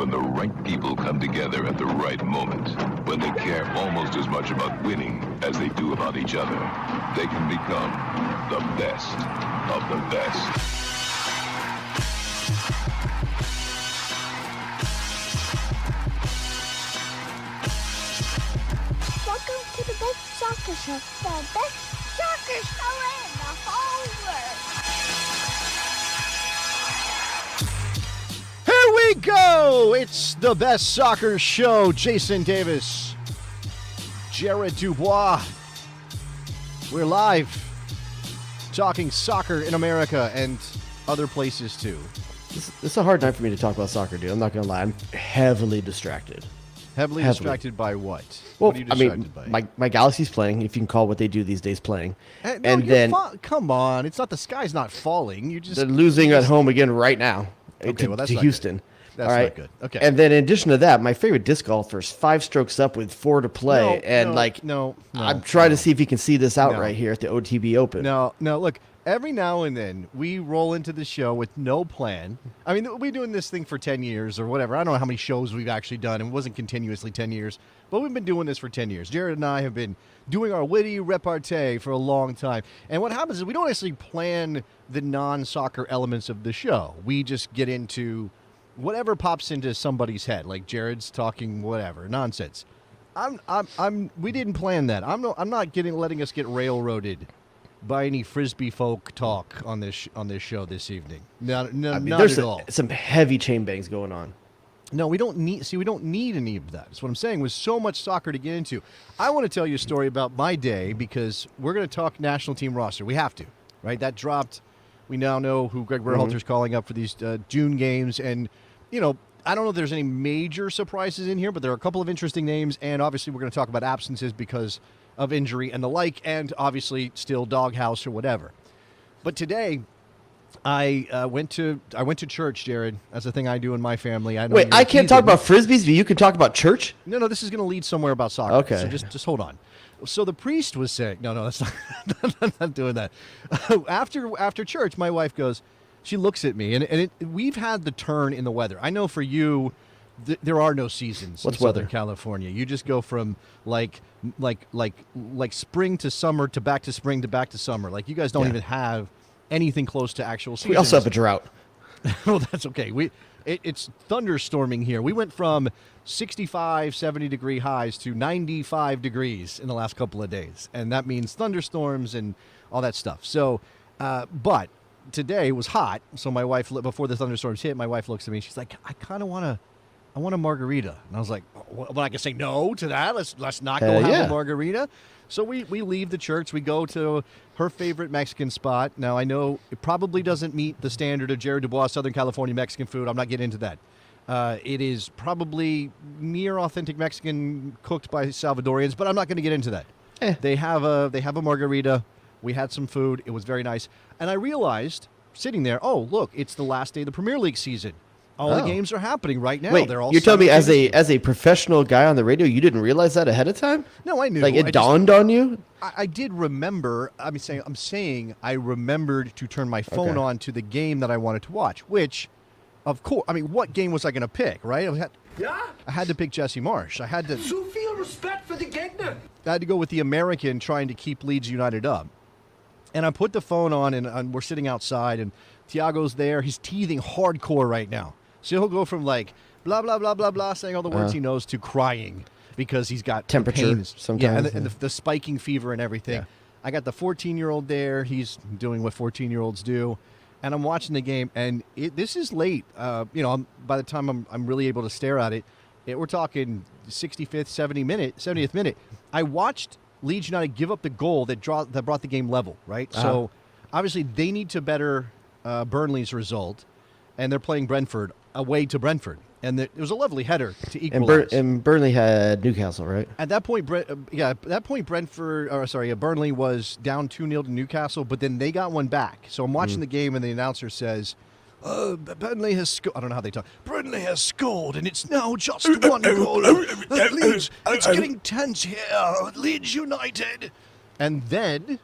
when the right people come together at the right moment, when they care almost as much about winning as they do about each other, they can become the best of the best. Welcome to the best soccer show, the best soccer show in the whole world. Here we go! It's the best soccer show. Jason Davis, Jared DuBois. We're live talking soccer in America and other places too. It's a hard night for me to talk about soccer, dude. I'm not going to lie. I'm heavily distracted. Heavily distracted by what? Well, what are you distracted by? my Galaxy's playing, if you can call what they do these days playing. No, and then come on, it's not the sky's not falling. You just they're losing at home again right now Okay, well, that's to not Houston. good. That's all right? not good. Okay. And then in addition to that, my favorite disc golfer's 5 strokes up with 4 to play. I'm trying to see if he can see this out right here at the OTB Open. No, look, every now and then we roll into the show with no plan. I mean, we've been doing this thing for 10 years or whatever. I don't know how many shows we've actually done. It wasn't continuously 10 years, but we've been doing this for 10 years. Jared and I have been doing our witty repartee for a long time. And what happens is we don't actually plan the non-soccer elements of the show. We just get into whatever pops into somebody's head, like Jared's talking whatever nonsense. We didn't plan that. I'm not letting us get railroaded by any frisbee folk talk on this show this evening. Not there's at all. Some heavy chain bangs going on. No, we don't need any of that. That's what I'm saying. With so much soccer to get into, I want to tell you a story about my day because we're going to talk national team roster. We have to, right? That dropped. We now know who Gregg Berhalter is calling up for these June games, and I don't know if there's any major surprises in here, but there are a couple of interesting names, and obviously we're going to talk about absences because of injury and the like, and obviously still doghouse or whatever. But today, I went to church, Jared. That's the thing I do in my family. Wait, I can't talk about frisbees, but you can talk about church? No, this is going to lead somewhere about soccer. Okay. So just hold on. So the priest was saying, no, that's not, I'm not doing that. After church, my wife goes, she looks at me, and we've had the turn in the weather. I know for you, there are no seasons in Southern California. You just go from like spring to summer to back to spring to back to summer. Like you guys don't even have anything close to actual seasons. We also have a drought. Well, that's okay. It's thunderstorming here. We went from 65, 70-degree highs to 95 degrees in the last couple of days, and that means thunderstorms and all that stuff. So, but today was hot, so my wife, before the thunderstorms hit, my wife looks at me. She's like, I want a margarita. And I was like, well, I can say no to that. Let's not go have a margarita. So we leave the church. We go to her favorite Mexican spot. Now, I know it probably doesn't meet the standard of Jared DuBois, Southern California Mexican food. I'm not getting into that. It is probably near authentic Mexican cooked by Salvadorians, but I'm not going to get into that. They have a margarita. We had some food. It was very nice. And I realized, sitting there, oh, look, it's the last day of the Premier League season. All the games are happening right now. Wait, they're all you're telling me as a professional guy on the radio, you didn't realize that ahead of time? No, I knew. Like it dawned on you? I did remember. I'm saying I remembered to turn my phone on to the game that I wanted to watch, which, of course, I mean, what game was I going to pick, right? I had to pick Jessie Marsch. I had to. So feel respect for the Gegner. I had to go with the American trying to keep Leeds United up. And I put the phone on, and we're sitting outside, and Thiago's there. He's teething hardcore right now. So he'll go from like blah, blah, blah, blah, blah, saying all the words he knows to crying because he's got temperature sometimes. Yeah, and the spiking fever and everything. Yeah. I got the 14-year-old there. He's doing what 14-year-olds do. And I'm watching the game, and this is late. By the time I'm really able to stare at it, we're talking 65th, 70th minute. I watched Leeds United give up the goal that brought the game level, right? So obviously they need to better Burnley's result, and they're playing Brentford away to Brentford. And it was a lovely header to equalize. And Burnley had Newcastle, right? At that point, Burnley was down 2-0 to Newcastle, but then they got one back. So I'm watching the game, and the announcer says, Burnley has scored. I don't know how they talk. Burnley has scored, and it's now just one goal. Leeds, it's getting tense here. Leeds United. And then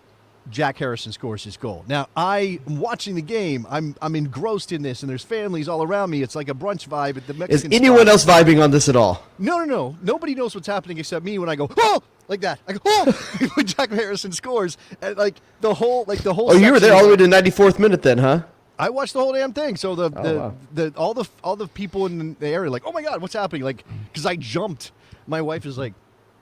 Jack Harrison scores his goal. Now, I'm watching the game. I'm engrossed in this, and there's families all around me. It's like a brunch vibe at the Mexican Is anyone else vibing on this at all? No. Nobody knows what's happening except me when I go, oh, like that. I go, oh, when Jack Harrison scores. And the whole Oh, you were there all the way to the 94th minute then, huh? I watched the whole damn thing. So all the people in the area like, oh my God, what's happening? Like, because I jumped. My wife is like,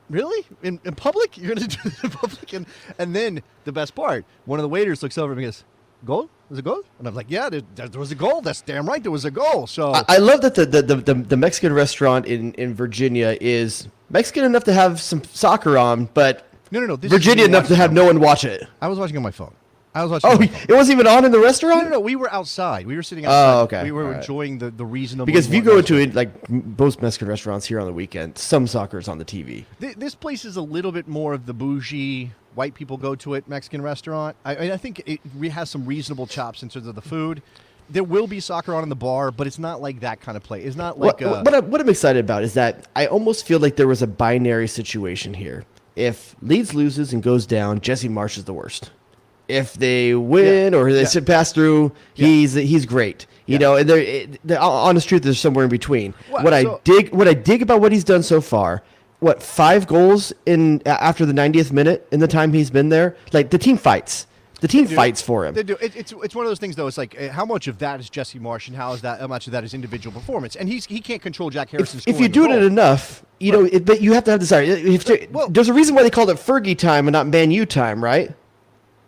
really? In public? You're going to do this in public? And then the best part, one of the waiters looks over and goes, goal? Was it a goal? And I'm like, yeah, there was a goal. That's damn right. There was a goal. So I love that the Mexican restaurant in Virginia is Mexican enough to have some soccer on, but no. Virginia enough to have no one watch it. I was watching on my phone. It wasn't even on in the restaurant? No. We were outside. We were sitting outside. Oh, okay. We were enjoying the reasonable. Because if you go into it, like most Mexican restaurants here on the weekend, some soccer is on the TV. This place is a little bit more of the bougie, white people go to it Mexican restaurant. I think it has some reasonable chops in terms of the food. There will be soccer on in the bar, but it's not like that kind of play. It's not like what I'm excited about is that I almost feel like there was a binary situation here. If Leeds loses and goes down, Jessie Marsch is the worst. If they win or they pass through, he's great. You know, and the honest truth is somewhere in between. Well, what I dig about what he's done so far. 5 goals in after the 90th minute in the time he's been there? Like the team fights. The team fights for him. They do. It's one of those things though. It's like how much of that is Jessie Marsch and how much of that is individual performance. And he can't control Jack Harrison. If you do it enough, but you have to have desire. There's a reason why they called it Fergie time and not Man U time, right?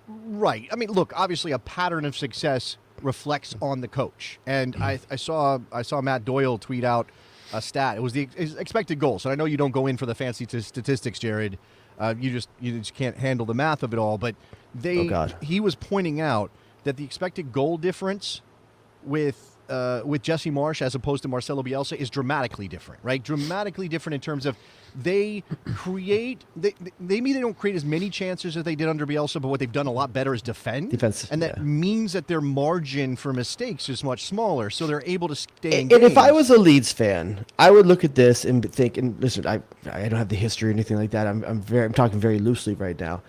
Right. I mean, look, obviously a pattern of success reflects on the coach. And I saw Matt Doyle tweet out a stat. It was his expected goals. And I know you don't go in for the fancy statistics, Jared. You just can't handle the math of it all. But he was pointing out that the expected goal difference with Jessie Marsch as opposed to Marcelo Bielsa is dramatically different, right? Dramatically different in terms of they maybe they don't create as many chances as they did under Bielsa, but what they've done a lot better is defense. And that means that their margin for mistakes is much smaller, so they're able to stay in games. If I was a Leeds fan, I would look at this and think, and listen, I don't have the history or anything like that. I'm talking very loosely right now.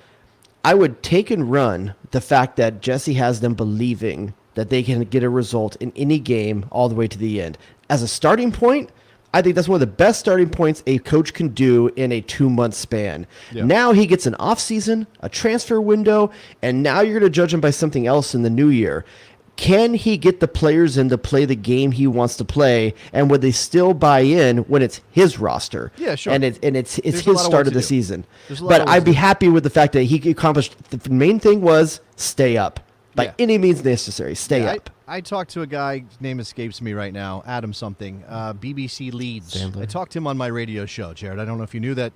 I would take and run the fact that Jessie has them believing that they can get a result in any game all the way to the end. As a starting point, I think that's one of the best starting points a coach can do in a 2-month span. Yeah. Now he gets an offseason, a transfer window, and now you're going to judge him by something else in the new year. Can he get the players in to play the game he wants to play, and would they still buy in when it's his roster? Yeah, sure. And it's his start of the season. But I'd be happy with the fact that he accomplished the main thing was stay up. By any means necessary, stay up. I talked to a guy, his name escapes me right now, Adam something, BBC Leeds. I talked to him on my radio show, Jared. I don't know if you knew that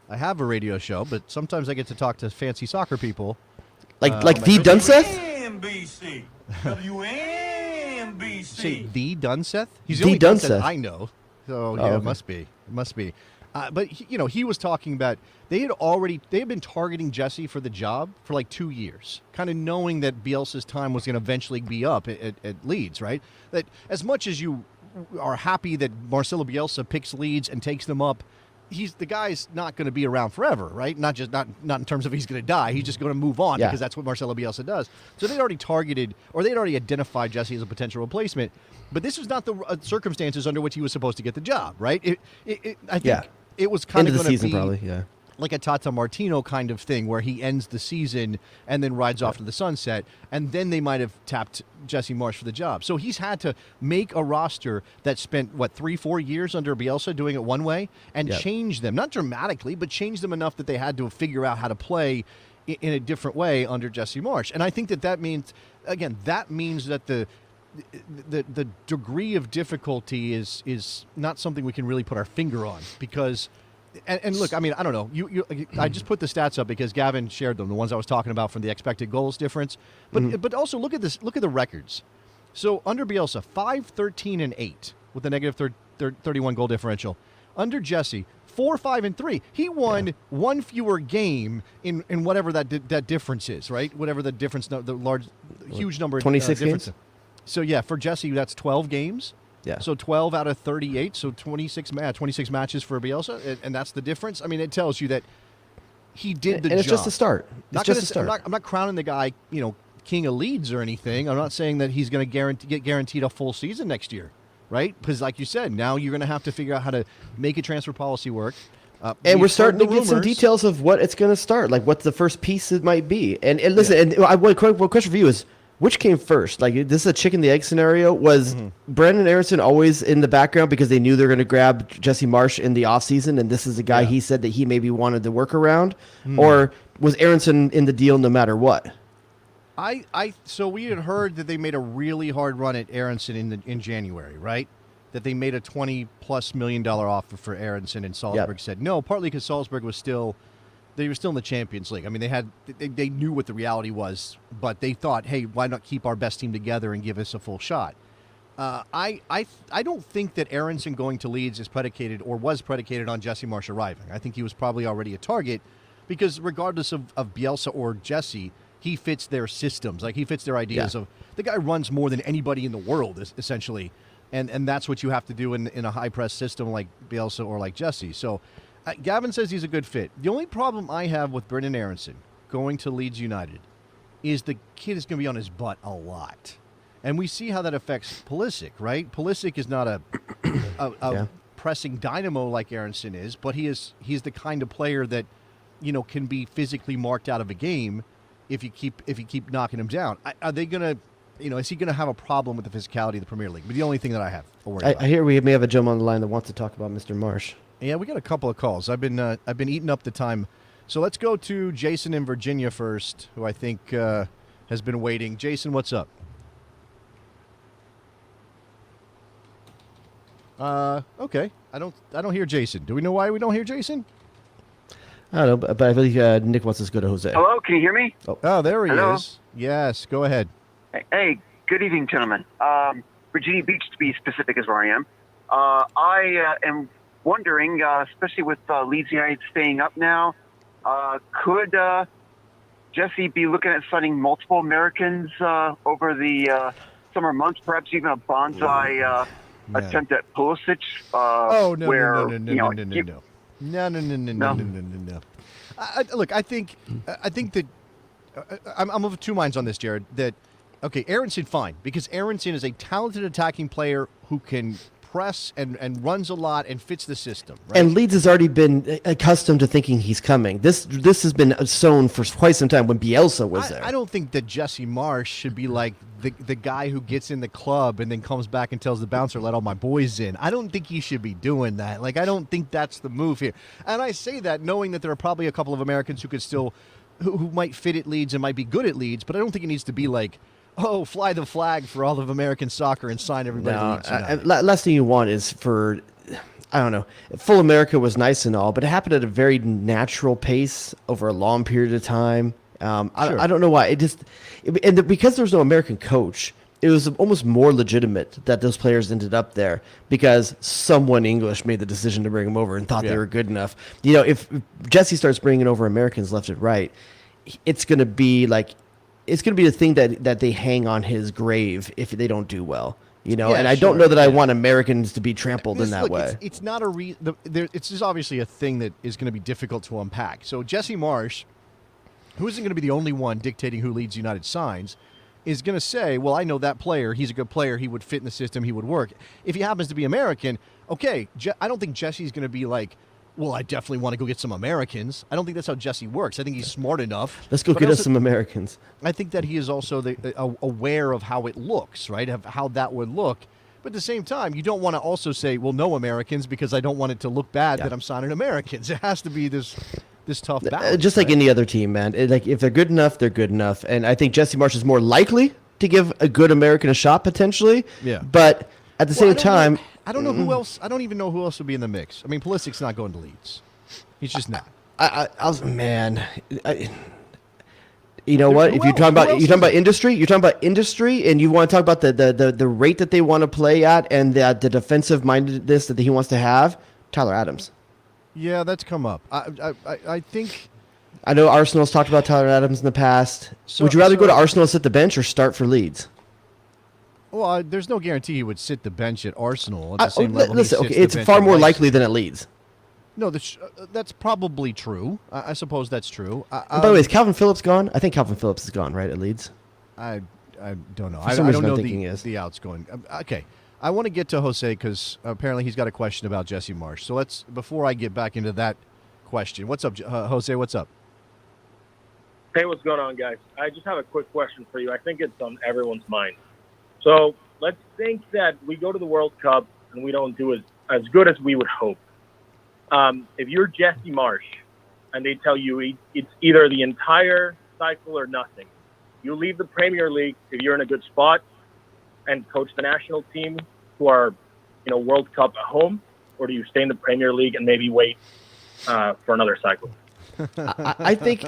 I have a radio show, but sometimes I get to talk to fancy soccer people. Like the Dunseth? WMBC. WMBC. Say the Dunseth? He's the only Dunseth I know. So, yeah, it must be. It must be. But, he was talking about they had been targeting Jessie for the job for like 2 years, kind of knowing that Bielsa's time was going to eventually be up at Leeds, right? That as much as you are happy that Marcelo Bielsa picks Leeds and takes them up, the guy's not going to be around forever, right? Not in terms of he's going to die. He's just going to move on because that's what Marcelo Bielsa does. So they'd already identified Jessie as a potential replacement. But this was not the circumstances under which he was supposed to get the job, right? I think it was kind of going to be probably, like a Tata Martino kind of thing where he ends the season and then rides off to the sunset, and then they might have tapped Jessie Marsch for the job. So he's had to make a roster that spent, 3-4 years under Bielsa doing it one way and change them, not dramatically, but change them enough that they had to figure out how to play in a different way under Jessie Marsch. And I think that means that the degree of difficulty is not something we can really put our finger on because, and look, I mean, I don't know. I just put the stats up because Gavin shared them, the ones I was talking about from the expected goals difference. But also look at this. Look at the records. So under Bielsa, 5-13-8 with a negative 31 goal differential. Under Jessie, 4-5-3. He won one fewer game in whatever that difference is, right? Whatever the difference, huge number. 26 games. So, for Jessie, that's 12 games. Yeah. So 12 out of 38, so 26 matches for Bielsa, and that's the difference. I mean, it tells you that he did the job. And it's just a start. Not It's just gonna a say- start. I'm not crowning the guy, king of Leeds or anything. I'm not saying that he's going to get guaranteed a full season next year, right? Because like you said, now you're going to have to figure out how to make a transfer policy work. And we're we've starting to heard the get some rumors. details of what it's going to start, like what the first piece it might be. And listen, one question for you is, which came first? Like, this is a chicken the egg scenario. Was Brandon Aaronson always in the background because they knew they were going to grab Jessie Marsch in the offseason, and this is the guy he said that he maybe wanted to work around? Or was Aaronson in the deal no matter what? So we had heard that they made a really hard run at Aaronson in January, right? That they made a $20+ million offer for Aaronson, and Salzburg said no, partly because Salzburg was still in the Champions League. I mean, they knew what the reality was, but they thought, hey, why not keep our best team together and give us a full shot? I don't think that Aaronson going to Leeds is predicated or was predicated on Jessie Marsch arriving. I think he was probably already a target because regardless of Bielsa or Jessie, he fits their systems. Like, he fits their ideas of the guy runs more than anybody in the world, essentially. And that's what you have to do in a high-press system like Bielsa or like Jessie. So Gavin says he's a good fit. The only problem I have with Brendan Aaronson going to Leeds United is the kid is going to be on his butt a lot. And we see how that affects Pulisic, right? Pulisic is not a pressing dynamo like Aaronson is, but he's the kind of player that, can be physically marked out of a game if you keep knocking him down. Are they going to, is he going to have a problem with the physicality of the Premier League? But the only thing that I have to worry about. I hear we may have a gentleman on the line that wants to talk about Mr. Marsch. Yeah, we got a couple of calls. I've been eating up the time. So let's go to Jason in Virginia first, who I think has been waiting. Jason, what's up? Okay. I don't hear Jason. Do we know why we don't hear Jason? I don't know, but I believe Nick wants us to go to Jose. Hello, can you hear me? Oh, there he Hello? is. Yes, go ahead. Hey, good evening, gentlemen. Virginia Beach, to be specific, is where I am. I am wondering, especially with Leeds United staying up now, could Jessie be looking at signing multiple Americans over the summer months, perhaps even a bonsai attempt at Pulisic? No. Look, I think that I'm of two minds on this, Jared. That okay, Aaronson, fine, because Aaronson is a talented attacking player who can press and runs a lot and fits the system. Right? And Leeds has already been accustomed to thinking he's coming. This has been sown for quite some time when Bielsa was there. I don't think that Jessie Marsch should be like the guy who gets in the club and then comes back and tells the bouncer, let all my boys in. I don't think he should be doing that. Like, I don't think that's the move here. And I say that knowing that there are probably a couple of Americans who could still, who might fit at Leeds and might be good at Leeds, but I don't think it needs to be like, oh, fly the flag for all of American soccer and sign everybody to Leeds United. Last thing you want is for, I don't know, full America was nice and all, but it happened at a very natural pace over a long period of time. I don't know why. Because there was no American coach, it was almost more legitimate that those players ended up there because someone English made the decision to bring them over and thought they were good enough. If Jessie starts bringing over Americans left and right, it's going to be like, it's going to be the thing that they hang on his grave if they don't do well, and I don't know that I want Americans to be trampled in that way. It's not it's just obviously a thing that is going to be difficult to unpack. So Jessie Marsch, who isn't going to be the only one dictating who Leeds United signs, is going to say, well, I know that player. He's a good player. He would fit in the system. He would work. If he happens to be American, okay, I don't think Jessie's going to be like, well, I definitely want to go get some Americans. I don't think that's how Jessie works. I think he's smart enough. Let's go get us some Americans. I think that he is also aware of how it looks, right, of how that would look. But at the same time, you don't want to also say, well, no Americans, because I don't want it to look bad that I'm signing Americans. It has to be this tough balance. Just like any other team, man. If they're good enough, they're good enough. And I think Jessie Marsch is more likely to give a good American a shot potentially. Yeah. But at the same time, I don't know who else. I don't even know who else would be in the mix. I mean, Pulisic's not going to Leeds. He's just not. You know what? If you're talking about industry, and you want to talk about the rate that they want to play at, and the defensive mindedness that he wants to have, Tyler Adams. Yeah, that's come up. I think. I know Arsenal's talked about Tyler Adams in the past. Would you rather go to Arsenal and sit the bench or start for Leeds? Well, there's no guarantee he would sit the bench at Arsenal at the same level. Listen, it's far more likely than at Leeds. No, that's probably true. I suppose that's true. And by the way, is Calvin Phillips gone? I think Calvin Phillips is gone, right, at Leeds? I don't know. For some I reason don't know I'm thinking he is. the outgoing. Okay, I want to get to Jose because apparently he's got a question about Jessie Marsch. So before I get back into that question, what's up, Jose? What's up? Hey, what's going on, guys? I just have a quick question for you. I think it's on everyone's mind. So let's think that we go to the World Cup and we don't do as good as we would hope. If you're Jessie Marsch and they tell you it's either the entire cycle or nothing, you leave the Premier League if you're in a good spot and coach the national team who are, World Cup at home, or do you stay in the Premier League and maybe wait for another cycle? I think,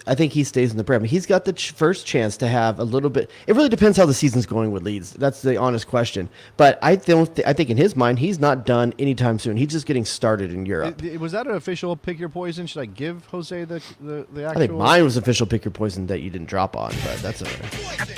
I think he stays in the Prem. He's got the first chance to have a little bit. It really depends how the season's going with Leeds. That's the honest question. But I think in his mind, he's not done anytime soon. He's just getting started in Europe. Was that an official pick your poison? Should I give Jose the actual? I think mine was official pick your poison that you didn't drop on, but that's all right.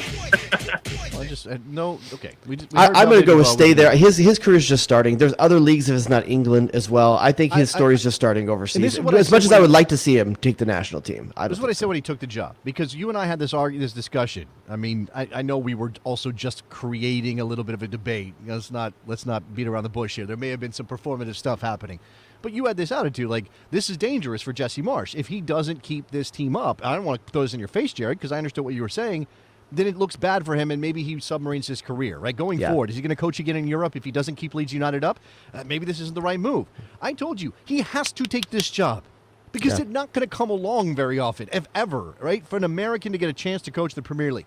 No. Okay. I'm going to go with stay there. His career's just starting. There's other leagues if it's not England as well. I think his story's just starting overseas. As much as I would like to see him take the national team. That's what I said when he took the job, because you and I had this discussion. I mean, I know we were also just creating a little bit of a debate. Let's not beat around the bush here. There may have been some performative stuff happening, but you had this attitude like this is dangerous for Jessie Marsch if he doesn't keep this team up. I don't want to throw this in your face, Jared, because I understood what you were saying. Then it looks bad for him, and maybe he submarines his career, right? Going forward, is he going to coach again in Europe if he doesn't keep Leeds United up? Maybe this isn't the right move. I told you, he has to take this job because it's not going to come along very often, if ever, right? For an American to get a chance to coach the Premier League.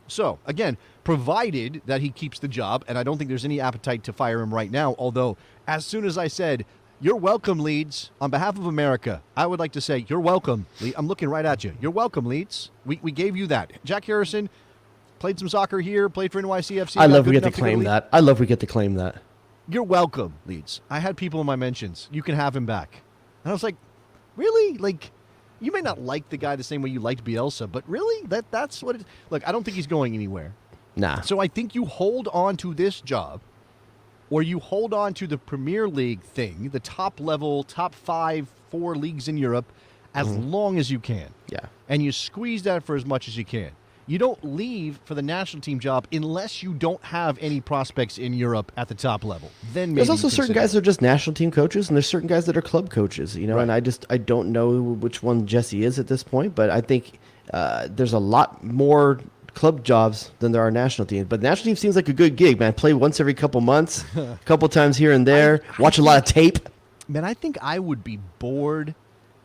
So, again, provided that he keeps the job, and I don't think there's any appetite to fire him right now, although as soon as I said, you're welcome, Leeds, on behalf of America, I would like to say, you're welcome. I'm looking right at you. You're welcome, Leeds. We gave you that. Jack Harrison played some soccer here, played for NYCFC. I love we get to claim that. I love we get to claim that. You're welcome, Leeds. I had people in my mentions. You can have him back. And I was like, really? Like, you may not like the guy the same way you liked Bielsa, but really? That's what it... Look, I don't think he's going anywhere. Nah. So I think you hold on to this job, or you hold on to the Premier League thing, the top level, top 4 leagues in Europe, as long as you can. Yeah. And you squeeze that for as much as you can. You don't leave for the national team job unless you don't have any prospects in Europe at the top level. Then maybe there's also certain guys that are just national team coaches, and there's certain guys that are club coaches. Right. And I don't know which one Jessie is at this point, but I think there's a lot more club jobs than there are national teams. But the national team seems like a good gig, man. Play once every couple months, a couple times here and there. Watch a lot of tape. Man, I think I would be bored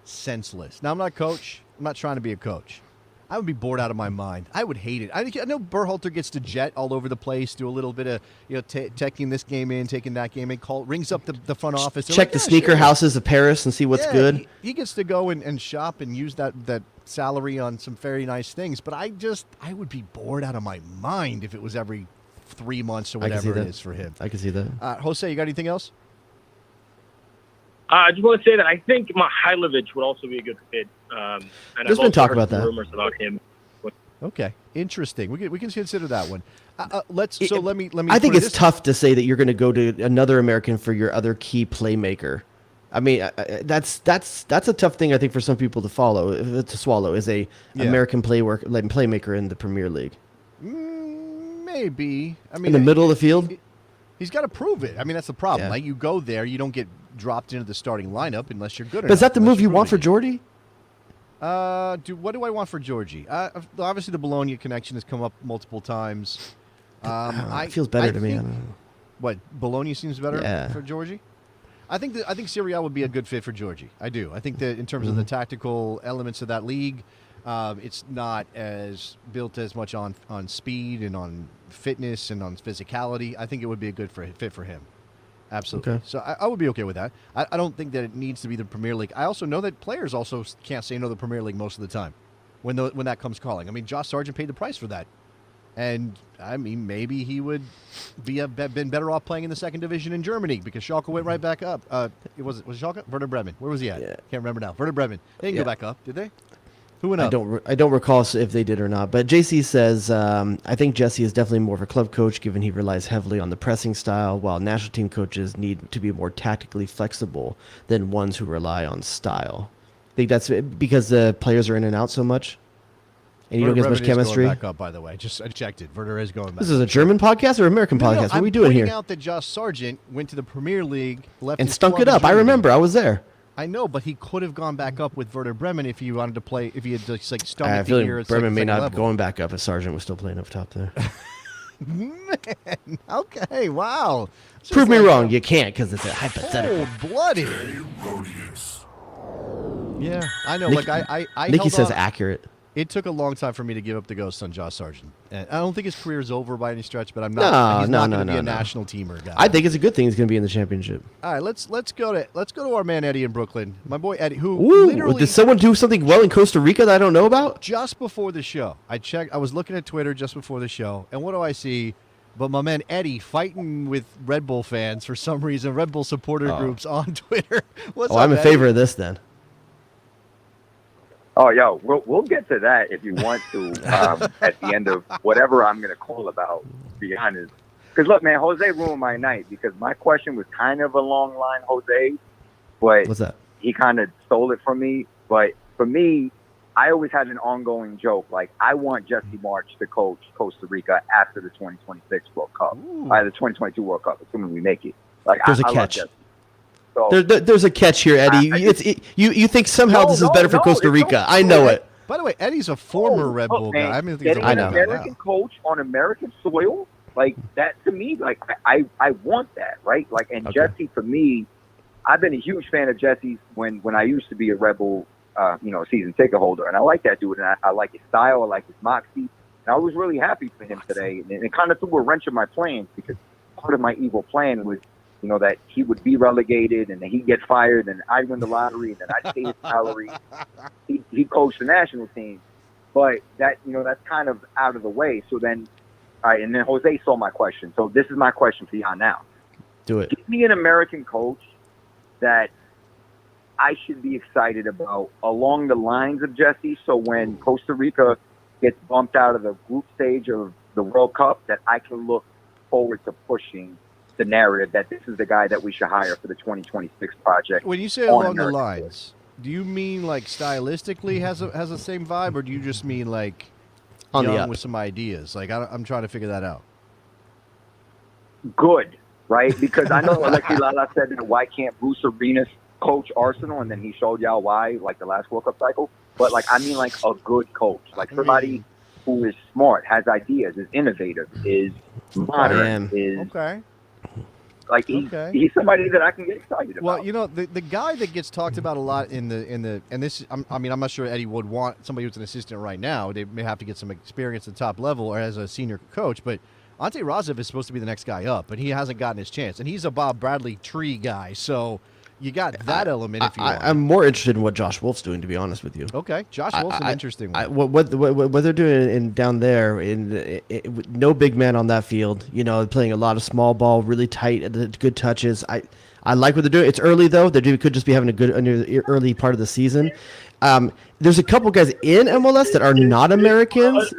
senseless. Now, I'm not a coach. I'm not trying to be a coach. I would be bored out of my mind. I would hate it. I know Berhalter gets to jet all over the place, do a little bit of taking this game in, taking that game in, rings up the front office. Check the sneaker houses of Paris and see what's good. He gets to go and shop and use that salary on some very nice things. But I would be bored out of my mind if it was every 3 months or whatever it is for him. I can see that. Jose, you got anything else? I just want to say that I think Mihailovic would also be a good fit. And There's been talk about that. Rumors about him. Okay, interesting. We can consider that one. Let me. I think it's tough to say that you're going to go to another American for your other key playmaker. I mean, that's a tough thing I think for some people to swallow is a American playmaker in the Premier League. Maybe. I mean, in the middle of the field. He's got to prove it. I mean, that's the problem. Yeah. Like, you go there, you don't get dropped into the starting lineup unless you're good. But is that the move you want for Jordy? What do I want for Georgie? Obviously, the Bologna connection has come up multiple times. It feels better to me. I don't know. What, Bologna seems better for Georgie? I think Serie A would be a good fit for Georgie. I do. I think that in terms of the tactical elements of that league, it's not as built as much on speed and on fitness and on physicality. I think it would be a good fit for him. Absolutely. Okay. So I would be okay with that. I don't think that it needs to be the Premier League. I also know that players also can't say no to the Premier League most of the time when that comes calling. I mean, Josh Sargent paid the price for that. And, I mean, maybe he would been better off playing in the second division in Germany because Schalke went right back up. Was it Schalke? Werder Bremen. Where was he at? Yeah. Can't remember now. Werder Bremen. They didn't go back up, did they? Who went up? I don't recall if they did or not. But JC says, I think Jessie is definitely more of a club coach, given he relies heavily on the pressing style, while national team coaches need to be more tactically flexible than ones who rely on style. I think that's because the players are in and out so much, and you don't get as much chemistry. Going back up, by the way. I checked it. Werder is going back. This is a German podcast or American podcast? What are we doing here? I'm pointing out that Josh Sargent went to the Premier League, left and his stunk club it in up. I Germany. remember. I was there. I know, but he could have gone back up with Werder Bremen if he wanted to play. If he had just like I stomached feel the year like at Bremen may second not level. going back up if Sargent was still playing up top there. Man, okay, wow. It's Prove just me like wrong. You can't because it's a hypothetical. cold-blooded. Yeah, I know. Nick- like I Nikki held says on. accurate. It took a long time for me to give up the ghost on Josh Sargent. And I don't think his career is over by any stretch, but I'm not. No, he's no, not no, going to be no, a no. national teamer guy. I think it's a good thing he's going to be in the championship. All right, let's go to our man Eddie in Brooklyn. My boy Eddie, who Ooh, literally did someone do something well in Costa Rica that I don't know about? just before the show, I was looking at Twitter just before the show, and what do I see? But my man Eddie fighting with Red Bull fans for some reason, Red Bull supporter groups on Twitter. What's up, I'm in Eddie? favor of this then. Oh, yo, we'll get to that if you want to at the end of whatever I'm going to call about, to be honest. Because, look, man, Jose ruined my night because my question was kind of a long line, Jose, but What's that? he kind of stole it from me. But for me, I always had an ongoing joke. Like, I want Jessie Marsch to coach Costa Rica after the 2026 World Cup, the 2022 World Cup, assuming we make it. Like, There's a I love catch. Jessie. So, There's a catch here, Eddie. You think somehow this is better for Costa Rica? I know it. By the way, Eddie's a former Red Bull guy. I mean, getting I an know. American coach on American soil, like that to me, like I want that, right? Like, and Okay. Jessie, for me, I've been a huge fan of Jessie's when I used to be a Rebel, season ticket holder, and I like that dude, and I like his style, I like his moxie, and I was really happy for him today, and it kind of threw a wrench in my plans because part of my evil plan was, that he would be relegated and then he'd get fired and I'd win the lottery and then I'd pay his salary. He coached the national team. But that's kind of out of the way. So then, all right, and then Jose saw my question. So this is my question for y'all now. Do it. Give me an American coach that I should be excited about along the lines of Jessie. So when Costa Rica gets bumped out of the group stage of the World Cup, that I can look forward to pushing the narrative that this is the guy that we should hire for the 2026 project. When you say on along the American lines, do you mean like stylistically has the same vibe, or do you just mean like On the young up. with some ideas? Like I'm trying to figure that out. Good, right? Because I know Alexi Lala said that why can't Bruce Arenas coach Arsenal, and then he showed y'all why, like the last World Cup cycle. But like I mean, like a good coach, like somebody who is smart, has ideas, is innovative, is modern, is Okay. like he's somebody that I can get excited about. Well, the guy that gets talked about a lot in the and this I'm not sure Eddie would want somebody who's an assistant right now. They may have to get some experience at the top level or as a senior coach, but Ante Razev is supposed to be the next guy up, but he hasn't gotten his chance, and he's a Bob Bradley tree guy, so you got that element if you want. I'm more interested in what Josh Wolf's doing, to be honest with you. Okay, Josh Wolf's an interesting one. What they're doing down there, with no big man on that field, playing a lot of small ball, really tight, good touches. I like what they're doing. It's early, though. They could just be having a good early part of the season. There's a couple guys in MLS that are not Americans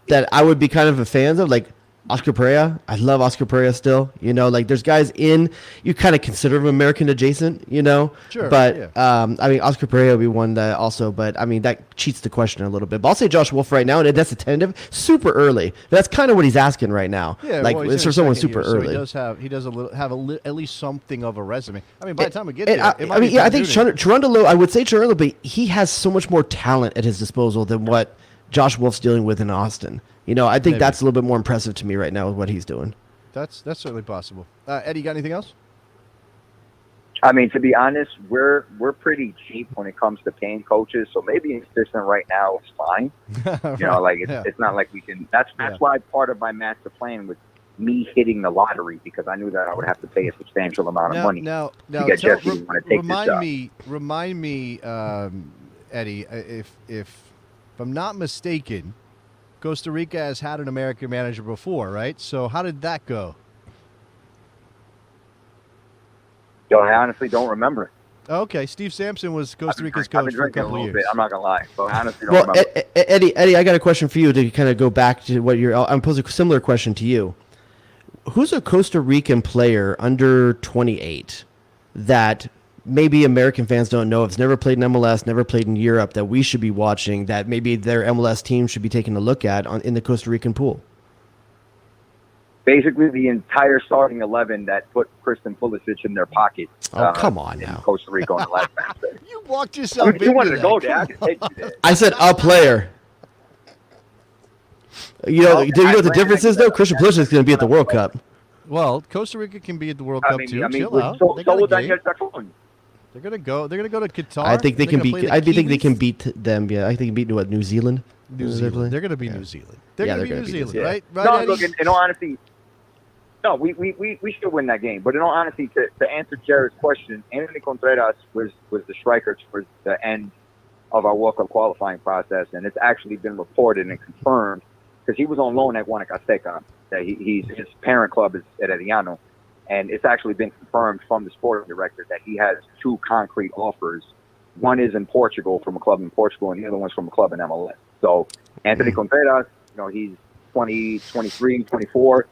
that I would be kind of a fan of, like Oscar Pereira. I love Oscar Pereira still. There's guys in, you kind of consider him American adjacent, Sure. But, yeah. Oscar Pereira would be one that also, but, that cheats the question a little bit. But I'll say Josh Wolf right now, and that's a tentative, super early. That's kind of what he's asking right now. Yeah, like, well, he's it's in for someone his second super year, early. So he does at least something of a resume. I mean, by the time we get there, it might I think be Chirundolo, I would say Chirundolo, but he has so much more talent at his disposal than what Josh Wolf's dealing with in Austin. I think Maybe. that's a little bit more impressive to me right now with what he's doing. That's certainly possible. Eddie, got anything else? I mean, to be honest, we're pretty cheap when it comes to paying coaches. So maybe an assistant right now is fine. It's not like we can. That's why part of my master plan was me hitting the lottery, because I knew that I would have to pay a substantial amount of money Now, to get Jessie to want to take this job. Remind me, Eddie, if I'm not mistaken, Costa Rica has had an American manager before, right? So how did that go? Yo, I honestly don't remember. Okay, Steve Sampson was Costa Rica's I've coach been for a drinking a couple of little years. bit. I'm not gonna lie, but I honestly don't Well, remember. Eddie, I got a question for you to kind of go back to what you're. I'm posing a similar question to you. Who's a Costa Rican player under 28 that maybe American fans don't know, has never played in MLS, never played in Europe, that we should be watching, that maybe their MLS team should be taking a look at in the Costa Rican pool? Basically, the entire starting 11 that put Kristen Pulisic in their pocket. Oh, come on in now. Costa Rica on the last match. You walked yourself into You wanted to that. go there. I Come can take you there. I said a player. You know, do you know what the difference is, though? Christian Pulisic is going to be at the World Cup. Well, Costa Rica can be at the World Cup too. I mean, Chill out. so They got a will game. Daniel Chacon. They're gonna go. They're gonna go to Qatar. I think they They're can gonna beat. play the I think they can Kiwis. beat them. Yeah, I think they can beat what, New Zealand. New Zealand. They're gonna be New Zealand. They're Yeah, gonna be they're New gonna be New Zealand, Zealand. right? Right, No, Eddie? look, in all honesty, no, we should win that game. But in all honesty, to answer Jared's question, Anthony Contreras was the striker towards the end of our World Cup qualifying process, and it's actually been reported and confirmed because he was on loan at Guanacasteca. That his parent club is at Herediano, and it's actually been confirmed from the sporting director that he has 2 concrete offers. One is in Portugal, from a club in Portugal, and the other one's from a club in MLS. So Anthony Contreras, he's 20, 23, 24,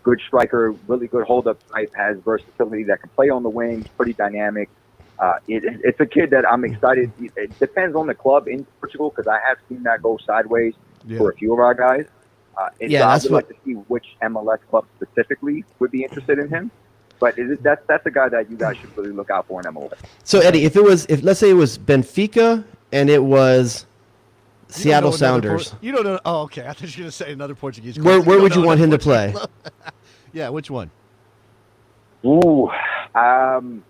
good striker, really good hold-up type, has versatility that can play on the wing, pretty dynamic. It's a kid that I'm excited. It depends on the club in Portugal because I have seen that go sideways for a few of our guys. So I would like to see which MLS club specifically would be interested in him. But that's a guy that you guys should really look out for in MLS. So Eddie, if let's say it was Benfica and it was Seattle Sounders, You don't know. Oh, okay. I thought you were gonna say another Portuguese. where club. would you don't want know him to Portuguese play? club. Yeah, which one? Ooh, and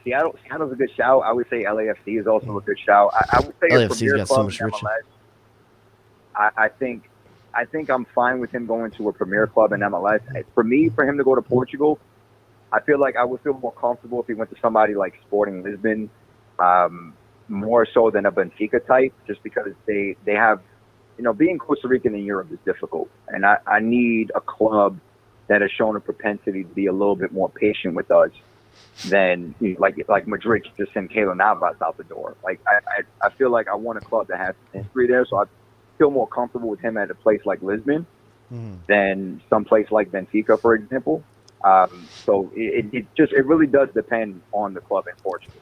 Seattle's a good shout. I would say LAFC is also a good shout. I would say a LAFC's premier got so club much in riches. MLS. I think I'm fine with him going to a premier club in MLS. For him to go to Portugal, I feel like I would feel more comfortable if he went to somebody like Sporting Lisbon, more so than a Benfica type, just because they have, being Costa Rican in Europe is difficult. And I need a club that has shown a propensity to be a little bit more patient with us than like Madrid just send Keylor Navas out the door. Like I feel like I want a club that has history there, so I feel more comfortable with him at a place like Lisbon than some place like Benfica, for example. So it really does depend on the club in Portugal.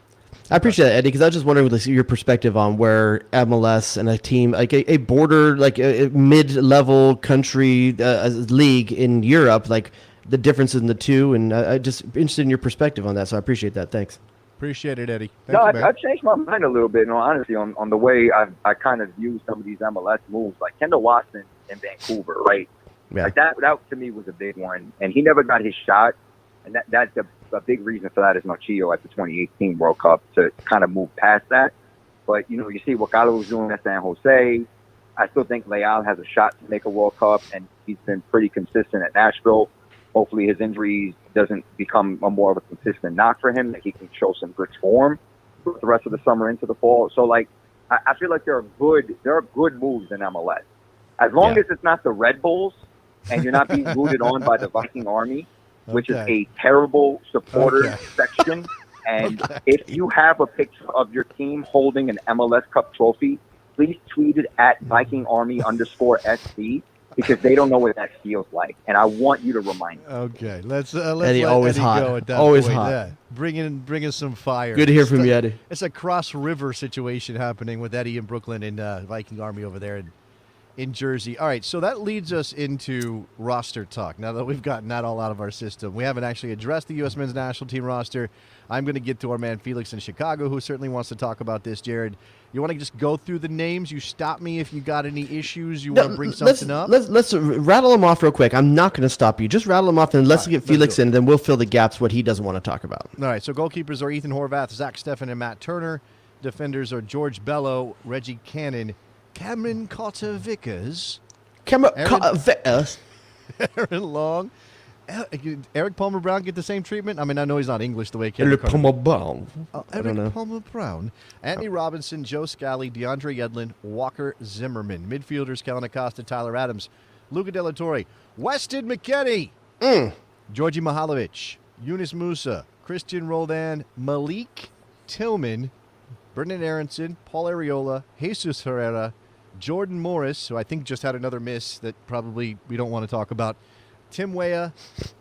I appreciate that, Eddie, because I was just wondering your perspective on where MLS and a team like a border, like a mid-level country league in Europe, like the differences in the two, and I just interested in your perspective on that. So I appreciate that. Thanks. Appreciate it, Eddie. Thank you, man. I've changed my mind a little bit, honestly, on the way I kind of view some of these MLS moves, like Kendall Watson in Vancouver, right? Yeah. Like that to me was a big one, and he never got his shot, and that's a big reason for that is Machillo at the 2018 World Cup to kind of move past that. But you see what Galo was doing at San Jose. I still think Leal has a shot to make a World Cup, and he's been pretty consistent at Nashville. Hopefully his injuries doesn't become a more of a consistent knock for him, that he can show some good form for the rest of the summer into the fall. So I feel like there are good moves in MLS. As long as it's not the Red Bulls and you're not being rooted on by the Viking Army, which is a terrible supporter section. And if you have a picture of your team holding an MLS Cup trophy, please tweet it at Viking Army _SC, because they don't know what that feels like. And I want you to remind them. Okay, let's Eddie, let always Eddie hot. go at that Always point. hot. Yeah. Bring us some fire. Good to hear from you, Eddie. It's a cross river situation happening with Eddie in Brooklyn and Viking Army over there in Jersey. All right, so that leads us into roster talk. Now that we've gotten that all out of our system, we haven't actually addressed the U.S. men's national team roster. I'm going to get to our man Felix in Chicago, who certainly wants to talk about this. Jared, you want to just go through the names? You stop me if you got any issues. You want to bring something up? Let's rattle them off real quick. I'm not going to stop you. Just rattle them off, and let's get Felix in, then we'll fill the gaps what he doesn't want to talk about. All right, so goalkeepers are Ethan Horvath, Zach Steffen, and Matt Turner. Defenders are George Bello, Reggie Cannon, Cameron Carter-Vickers, Aaron Long. Eric Palmer Brown get the same treatment? I mean, I know he's not English the way Eric Palmer Brown. Eric Palmer Brown. Anthony Robinson, Joe Scally, DeAndre Yedlin, Walker Zimmerman. Midfielders, Kellen Acosta, Tyler Adams, Luca De La Torre, Weston McKennie, Georgi Mihailovic, Yunus Musa, Christian Roldan, Malik, Tillman, Brendan Aaronson, Paul Areola, Jesus Ferreira, Jordan Morris, who I think just had another miss that probably we don't want to talk about, Tim Weah,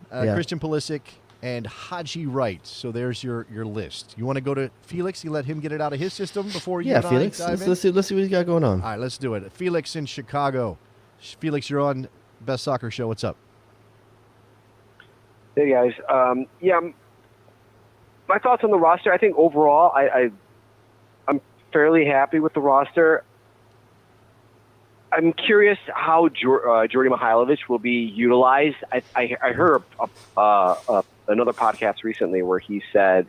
Christian Pulisic, and Haji Wright. So there's your list. You want to go to Felix? You let him get it out of his system before you and Felix. I dive in? Let's see what he's got going on. All right, let's do it. Felix in Chicago. Felix, you're on Best Soccer Show. What's up? Hey guys, my thoughts on the roster. I think overall, I'm fairly happy with the roster. I'm curious how Jordi Mihailovic will be utilized. I heard another podcast recently where he said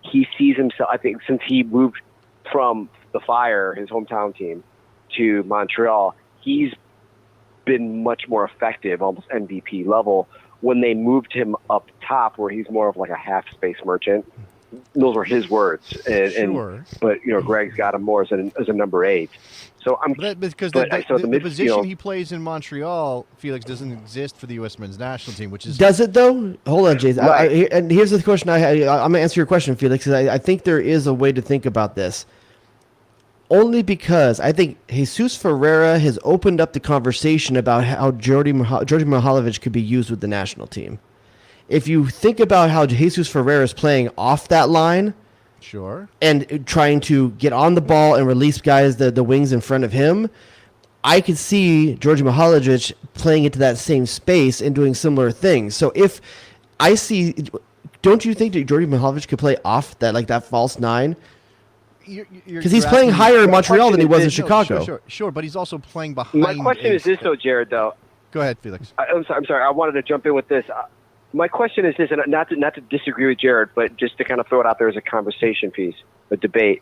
he sees himself. I think since he moved from the Fire, his hometown team, to Montreal, he's been much more effective, almost MVP level. When they moved him up top, where he's more of like a half space merchant, those were his words. But Gregg's got him more as a number 8. So the position he plays in Montreal, Felix, doesn't exist for the U.S. men's national team, which is does it though? Hold on, Jason. Right. And here's the question. I'm gonna answer your question, Felix. I think there is a way to think about this. Only because I think Jesus Ferreira has opened up the conversation about how Jordi Mihailovic could be used with the national team. If you think about how Jesus Ferreira is playing off that line, sure, and trying to get on the ball and release guys the wings in front of him, I could see Jordi Mihailovic playing into that same space and doing similar things. So if I see, don't you think that Jordi Mihailovic could play off that false 9? Because he's playing higher in Montreal than he was in Chicago. Sure, but he's also playing behind. My question is this, though, Jared. Though, go ahead, Felix. I'm sorry. I wanted to jump in with this. My question is this, and not to disagree with Jared, but just to kind of throw it out there as a conversation piece, a debate.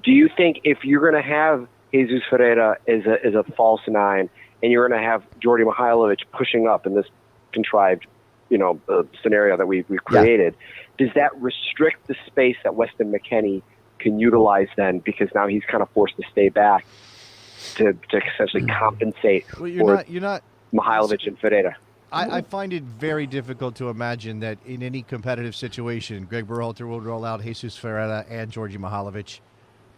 Do you think if you're going to have Jesus Ferreira as a false 9, and you're going to have Jordi Mihailovic pushing up in this contrived, scenario that we've created, does that restrict the space that Weston McKennie can utilize then, because now he's kind of forced to stay back to essentially compensate for Mihailovic and Ferreira? I find it very difficult to imagine that in any competitive situation, Gregg Berhalter will roll out Jesus Ferreira and Jordi Mihailovic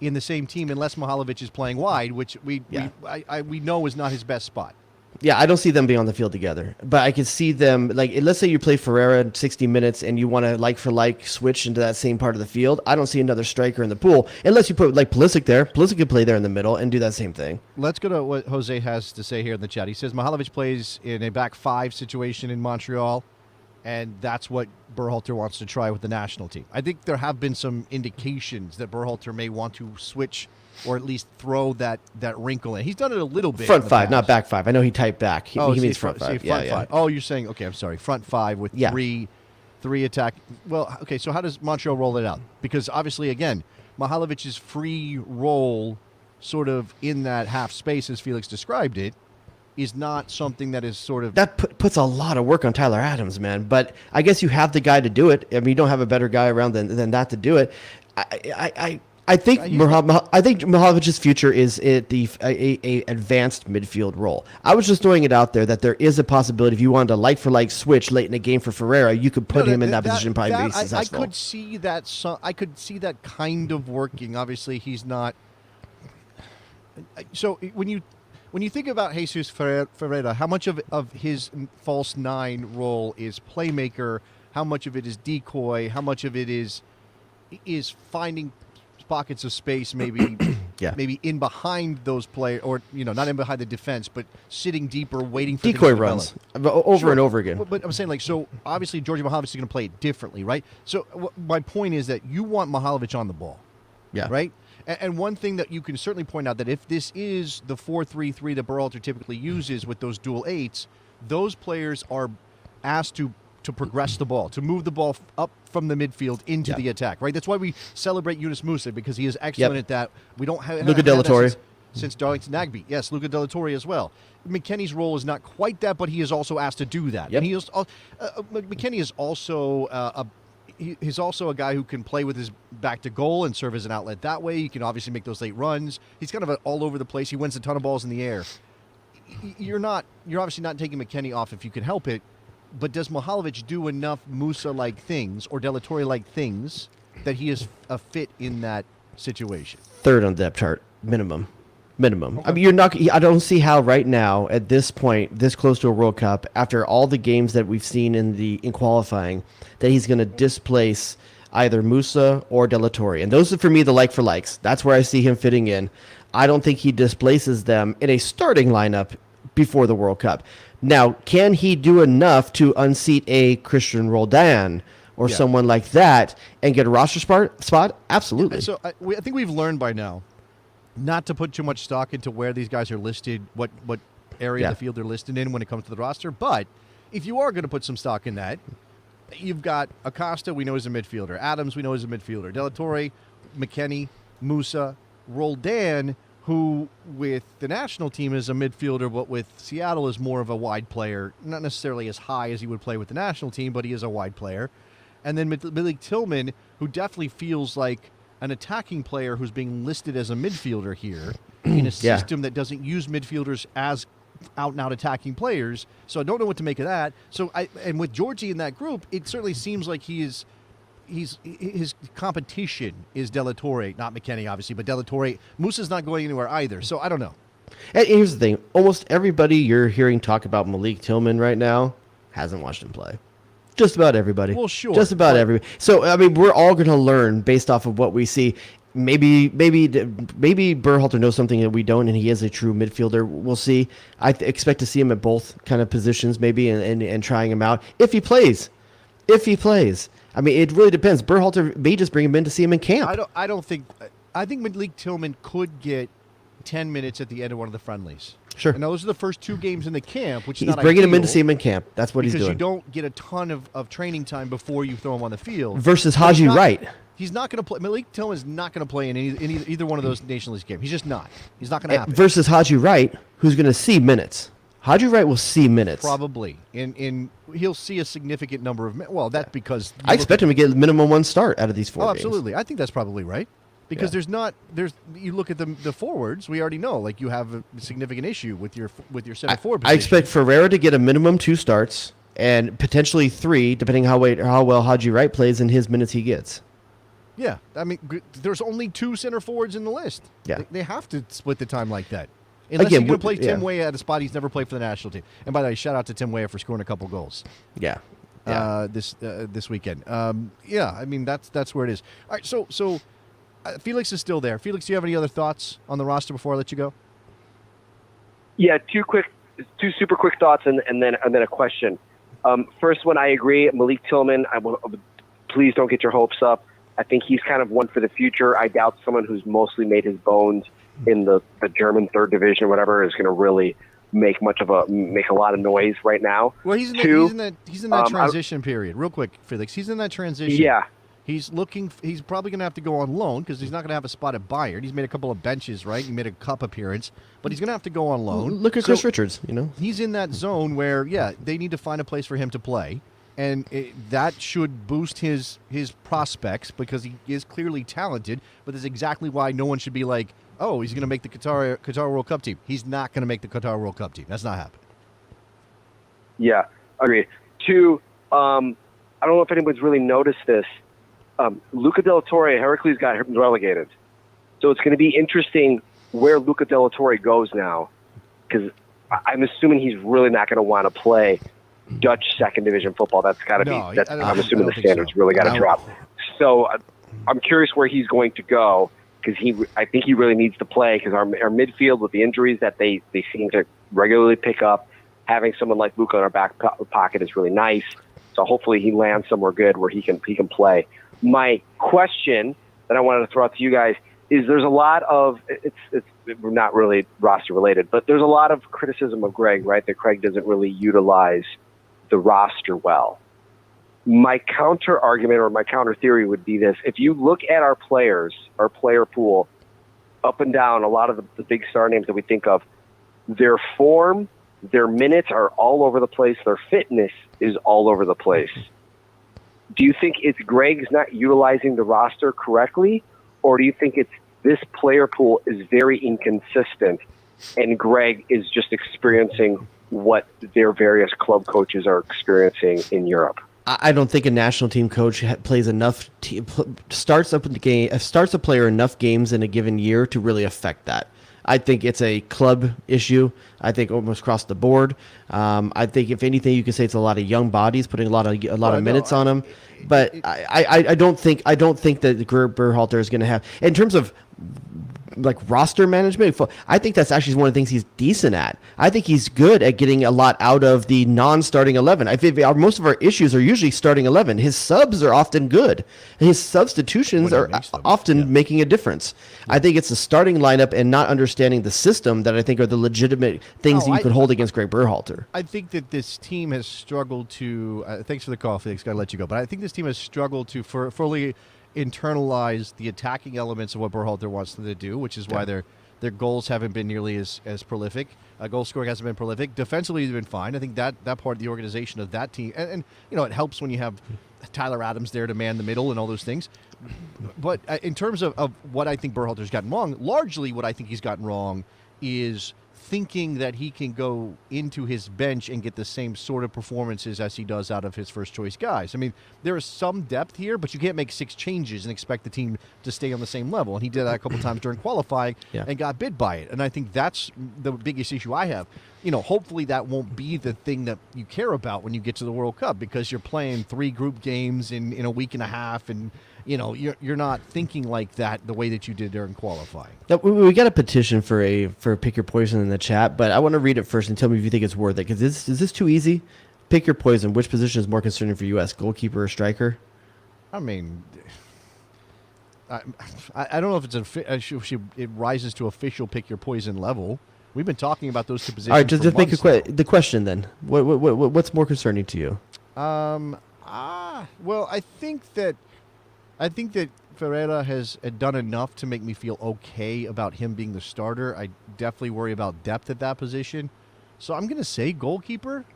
in the same team unless Mihailovic is playing wide, which we know is not his best spot. Yeah, I don't see them being on the field together, but I can see them, let's say you play Ferreira in 60 minutes and you want to like-for-like switch into that same part of the field. I don't see another striker in the pool unless you put Pulisic there. Pulisic could play there in the middle and do that same thing. Let's go to what Jose has to say here in the chat. He says Mihailovic plays in a back 5 situation in Montreal, and that's what Berhalter wants to try with the national team. I think there have been some indications that Berhalter may want to switch or at least throw that wrinkle in. He's done it a little bit. Front 5, not back 5. I know he typed back. He means front 5. Front 5. Oh, you're saying, okay, I'm sorry. Front 5 with three attack. Well, okay, so how does Montreal roll it out? Because obviously, again, Mihailovic's free role sort of in that half space, as Felix described it, is not something that is sort of... That puts a lot of work on Tyler Adams, man. But I guess you have the guy to do it. I mean, you don't have a better guy around than that to do it. I think Mihalovic's future is at a advanced midfield role. I was just throwing it out there that there is a possibility if you wanted to like-for-like switch late in the game for Ferreira, you could put him in that position and probably be successful. I could see that. I could see that kind of working. Obviously, he's not. So when you think about Jesus Ferreira, how much of his false 9 role is playmaker? How much of it is decoy? How much of it is finding pockets of space, maybe maybe in behind those players, or not in behind the defense, but sitting deeper, waiting for decoy runs over and over again. But I'm saying, so obviously Jordi Mihailovic is going to play it differently, right? So my point is that you want Mihailovic on the ball, right? And one thing that you can certainly point out that if this is the 4-3-3 that Berhalter typically uses with those dual 8s, those players are asked to progress the ball, to move the ball up from the midfield into the attack, right? That's why we celebrate Yunus Musa, because he is excellent at that. We don't have Luca De La Torre since Darlington Nagbe. Yes, Luca De La Torre as well. McKennie's role is not quite that, but he is also asked to do that. And he is McKennie is also he's also a guy who can play with his back to goal and serve as an outlet that way. You can obviously make those late runs. He's kind of all over the place. He wins a ton of balls in the air. You're obviously not taking McKennie off if you can help it. But does Mihailovic do enough Musa-like things or De La Torre-like things that he is a fit in that situation? Third on the depth chart, minimum. I mean, you're not. I don't see how right now, at this point, this close to a World Cup, after all the games that we've seen in qualifying, that he's going to displace either Musa or De La Torre. And those are, for me, the like for likes. That's where I see him fitting in. I don't think he displaces them in a starting lineup before the World Cup. Now, can he do enough to unseat a Christian Roldan or someone like that and get a roster spot? Absolutely. So I think we've learned by now not to put too much stock into where these guys are listed, what area of the field they're listed in when it comes to the roster. But if you are going to put some stock in that, you've got Acosta, we know is a midfielder. Adams, we know is a midfielder. De La Torre, McKennie, Musa, Roldan, who with the national team is a midfielder, but with Seattle is more of a wide player. Not necessarily as high as he would play with the national team, but he is a wide player. And then Malik Tillman, who definitely feels like an attacking player who's being listed as a midfielder here in a system that doesn't use midfielders as out-and-out attacking players. So I don't know what to make of that. And with Georgie in that group, it certainly seems like his competition is De La Torre, not McKennie, obviously, but De La Torre. Musa's not going anywhere either, so I don't know. And here's the thing. Almost everybody you're hearing talk about Malik Tillman right now hasn't watched him play. Just about everybody. Well, sure. Just about everybody. So, I mean, we're all going to learn based off of what we see. Maybe Berhalter knows something that we don't, and he is a true midfielder. We'll see. I expect to see him at both kind of positions, maybe, and trying him out if he plays. I mean, it really depends. Berhalter may just bring him in to see him in camp. I think Malik Tillman could get 10 minutes at the end of one of the friendlies. Sure. And those are the first 2 games in the camp, which he's is not bringing him in ideal to see him in camp. That's what he's doing. Because you don't get a ton of training time before you throw him on the field. Versus Haji Wright. He's not going to play. Malik Tillman is not going to play in either one of those Nation League games. He's just not. He's not going to happen. Versus Haji Wright, who's going to see minutes. Haji Wright will see minutes. Probably. He'll see a significant number of minutes. Well, that's because I expect him to get minimum 1 start out of these 4 games. Absolutely. I think that's probably right. Because you look at the forwards, we already know, like, you have a significant issue with your center forward position. I expect Ferreira to get a minimum 2 starts and potentially 3, depending how well Haji Wright plays in his minutes he gets. Yeah, I mean, there's only 2 center forwards in the list. Yeah. They have to split the time like that. Unless you're going to play Tim Weah at a spot he's never played for the national team. And by the way, shout out to Tim Weah for scoring a couple goals. Yeah. This weekend. I mean, that's where it is. All right, so Felix is still there. Felix, do you have any other thoughts on the roster before I let you go? Yeah, 2 super quick thoughts and then a question. First one, I agree. Malik Tillman, please don't get your hopes up. I think he's kind of one for the future. I doubt someone who's mostly made his bones in the German 3rd division, whatever, is going to really make a lot of noise right now. Well, he's in that transition period. Real quick, Felix, he's in that transition. Yeah. He's probably going to have to go on loan because he's not going to have a spot at Bayern. He's made a couple of benches, right? He made a cup appearance, but he's going to have to go on loan. Look at Chris Richards, He's in that zone where, they need to find a place for him to play. And that should boost his prospects because he is clearly talented, but that's exactly why no one should be like, oh, he's going to make the Qatar World Cup team. He's not going to make the Qatar World Cup team. That's not happening. Yeah, agreed. 2, I don't know if anyone's really noticed this. Luca De La Torre, Heracles got relegated. So it's going to be interesting where Luca De La Torre goes now because I'm assuming he's really not going to want to play Dutch 2nd division football. That's got to be. I'm assuming the standards really got to drop. So I'm curious where he's going to go because I think he really needs to play because our midfield with the injuries that they seem to regularly pick up, having someone like Luca in our back pocket is really nice. So hopefully he lands somewhere good where he can play. My question that I wanted to throw out to you guys is there's a lot of it's not really roster related, but there's a lot of criticism of Gregg, right? That Gregg doesn't really utilize the roster well. My counter argument or my counter theory would be this. If you look at our players, our player pool, up and down, a lot of the big star names that we think of, their form, their minutes are all over the place. Their fitness is all over the place. Do you think it's Gregg's not utilizing the roster correctly? Or do you think it's this player pool is very inconsistent and Gregg is just experiencing what their various club coaches are experiencing in Europe? I don't think a national team coach plays enough, starts a player enough games in a given year to really affect that. I think it's a club issue. I think almost across the board. I think if anything, you could say it's a lot of young bodies putting a lot of minutes on them. But I don't think that Gregg Berhalter is going to have, in terms of like roster management, I think that's actually one of the things he's decent at. I think he's good at getting a lot out of the non-starting 11. I think most of our issues are usually starting 11. His subs are often good. His substitutions are often making a difference. I think it's the starting lineup and not understanding the system that I think are the legitimate things that you could hold against Gregg Berhalter. I think that this team has struggled to thanks for the call, Felix. Got to let you go. But I think this team has struggled to fully internalize the attacking elements of what Berhalter wants them to do, which is why their goals haven't been nearly as prolific. Goal scoring hasn't been prolific. Defensively, they've been fine. I think that part of the organization of that team, and it helps when you have Tyler Adams there to man the middle and all those things. But in terms of what I think Berhalter's gotten wrong, largely what I think he's gotten wrong is thinking that he can go into his bench and get the same sort of performances as he does out of his first choice guys. I mean, there is some depth here, but you can't make 6 changes and expect the team to stay on the same level. And he did that a couple times during qualifying and got bit by it. And I think that's the biggest issue I have. Hopefully that won't be the thing that you care about when you get to the World Cup, because you're playing 3 group games in a week and a half, and you're not thinking like that the way that you did during qualifying. Now, we got a petition for pick your poison in the chat, but I want to read it first and tell me if you think it's worth it. Because is this too easy? Pick your poison. Which position is more concerning for U.S., goalkeeper or striker? I mean, I don't know if it rises to official pick your poison level. We've been talking about those 2 positions. All right, just make the question then. What's more concerning to you? Well, I think that Ferreira has done enough to make me feel okay about him being the starter. I definitely worry about depth at that position. So I'm going to say goalkeeper,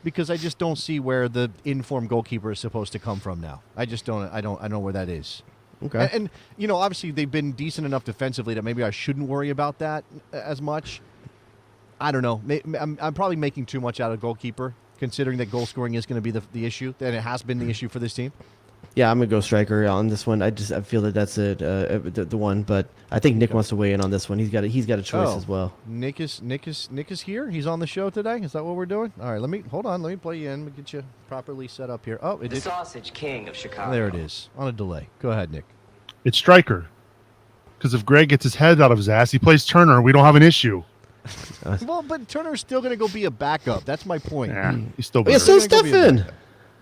because I just don't see where the informed goalkeeper is supposed to come from now. I just don't. I don't know where that is. Okay. And obviously they've been decent enough defensively that maybe I shouldn't worry about that as much. I don't know. I'm probably making too much out of goalkeeper, considering that goal scoring is going to be the issue, and it has been the issue for this team. Yeah, I'm going to go striker on this one. I feel that that's the one, but I think Nick wants to weigh in on this one. He's got a choice as well. Nick is here. He's on the show today. Is that what we're doing? All right, let me play you in. Let me get you properly set up here. Oh, it is. Sausage King of Chicago. There it is, on a delay. Go ahead, Nick. It's striker. Because if Greg gets his head out of his ass, he plays Turner. We don't have an issue. Well, but Turner's still going to go be a backup. That's my point. Yeah, he's still better. Yeah, so Stefan.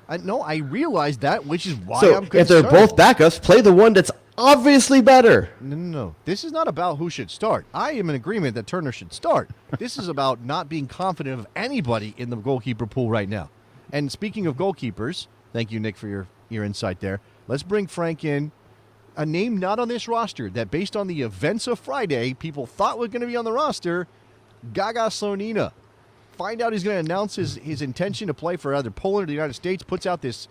I realize that, which is why I'm concerned. If they're both backups, play the one that's obviously better. No. This is not about who should start. I am in agreement that Turner should start. This is about not being confident of anybody in the goalkeeper pool right now. And speaking of goalkeepers, thank you, Nick, for your insight there. Let's bring Frank in. A name not on this roster that, based on the events of Friday, people thought was going to be on the roster, Gaga Slonina. Find out he's going to announce his intention to play for either Poland or the United States. Puts out this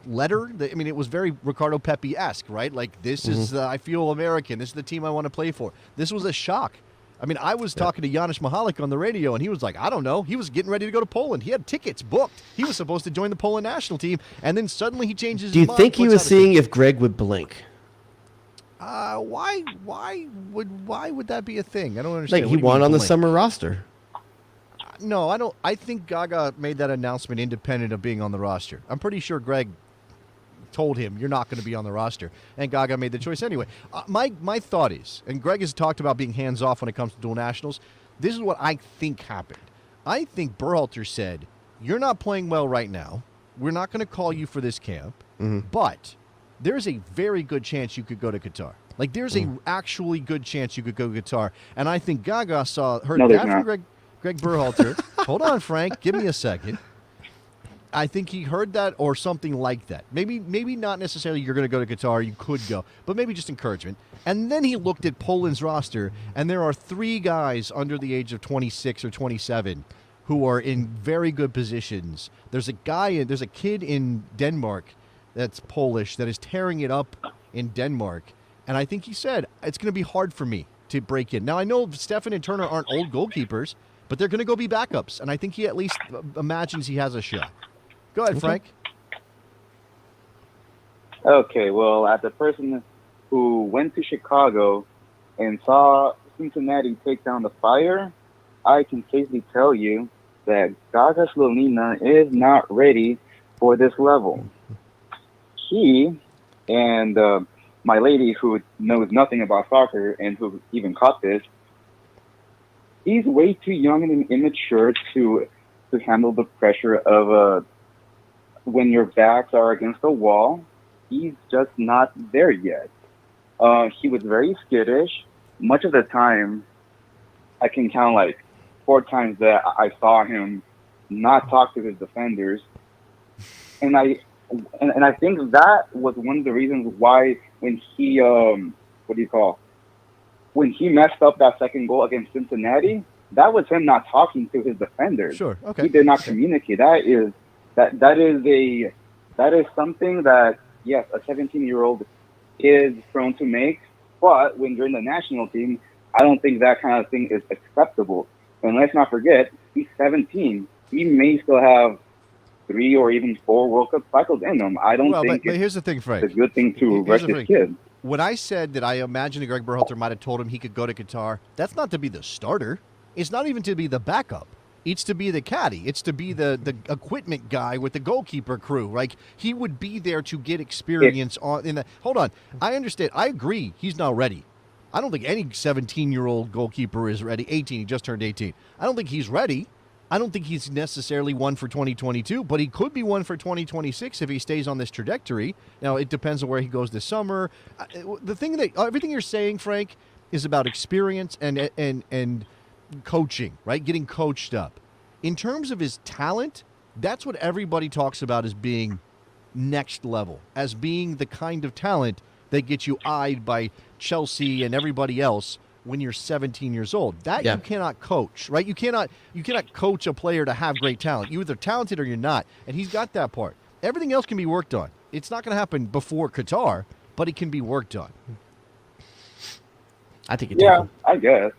letter. It was very Ricardo Pepi-esque, right? Like, this is, I feel American. This is the team I want to play for. This was a shock. I was talking to Janusz Mihailovic on the radio, and he was like, I don't know. He was getting ready to go to Poland. He had tickets booked. He was supposed to join the Poland national team, and then suddenly he changes his mind. Do you think he was seeing if Greg would blink? Why would that be a thing? I don't understand. Like, he won on the summer roster. No, I don't. I think Gaga made that announcement independent of being on the roster. I'm pretty sure Greg told him, you're not going to be on the roster, and Gaga made the choice anyway. My thought is, and Greg has talked about being hands-off when it comes to dual nationals, this is what I think happened. I think Berhalter said, you're not playing well right now. We're not going to call you for this camp, but there's a very good chance you could go to Qatar. Like, there's a actually good chance you could go to Qatar. And I think Gaga heard that from Gregg Berhalter. Hold on, Frank. Give me a second. I think he heard that or something like that. Maybe not necessarily you're going to go to Qatar. You could go. But maybe just encouragement. And then he looked at Poland's roster, and there are 3 guys under the age of 26 or 27 who are in very good positions. There's a kid in Denmark that's Polish that is tearing it up in Denmark. And I think he said, it's going to be hard for me to break in. Now, I know Stefan and Turner aren't old goalkeepers, but they're going to go be backups. And I think he at least imagines he has a shot. Go ahead, Frank. Okay, well, as a person who went to Chicago and saw Cincinnati take down the Fire, I can safely tell you that Gaga Slonina is not ready for this level. He and my lady, who knows nothing about soccer and who even caught this, he's way too young and immature to handle the pressure of when your backs are against the wall. He's just not there yet. He was very skittish. Much of the time, I can count like 4 times that I saw him not talk to his defenders, and I think that was one of the reasons why when he when he messed up that second goal against Cincinnati, that was him not talking to his defenders. Sure. Okay. He did not communicate. That is something that, yes, a 17-year-old is prone to make, but when you're in the national team, I don't think that kind of thing is acceptable. And let's not forget, he's 17. He may still have 3 or even 4 World Cup cycles in him. I don't think but here's the thing, Frank. It's a good thing to rush his kid. When I said that I imagine Gregg Berhalter might have told him he could go to Qatar, that's not to be the starter. It's not even to be the backup. It's to be the caddy. It's to be the equipment guy with the goalkeeper crew. Like, he would be there to get experience in the. Hold on. I understand. I agree. He's not ready. I don't think any 17-year-old goalkeeper is ready. 18. He just turned 18. I don't think he's ready. I don't think he's necessarily one for 2022, but he could be one for 2026 if he stays on this trajectory. Now, it depends on where he goes this summer. The thing that everything you're saying, Frank, is about experience and coaching, right? Getting coached up. In terms of his talent, that's what everybody talks about as being next level, as being the kind of talent that gets you eyed by Chelsea and everybody else when you're 17 years old. That you cannot coach, right? You cannot coach a player to have great talent. You're either talented or you're not, and he's got that part. Everything else can be worked on. It's not going to happen before Qatar, but it can be worked on. I think I guess.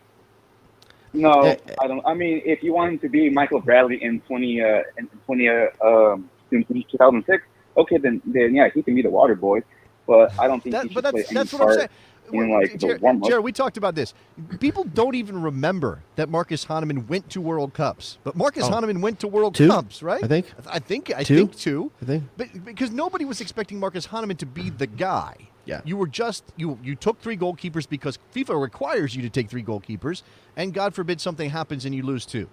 No, I don't. I mean, if you want him to be Michael Bradley in 2006, okay, then yeah, he can be the water boy. But I don't think he should play any part in like the warm-up. Jared, we talked about this. People don't even remember that Marcus Hahnemann went to World Cups. But Marcus Hahnemann went to World Cups, right? I think two. But because nobody was expecting Marcus Hahnemann to be the guy. Yeah. You were just you took 3 goalkeepers because FIFA requires you to take 3 goalkeepers, and God forbid something happens and you lose 2.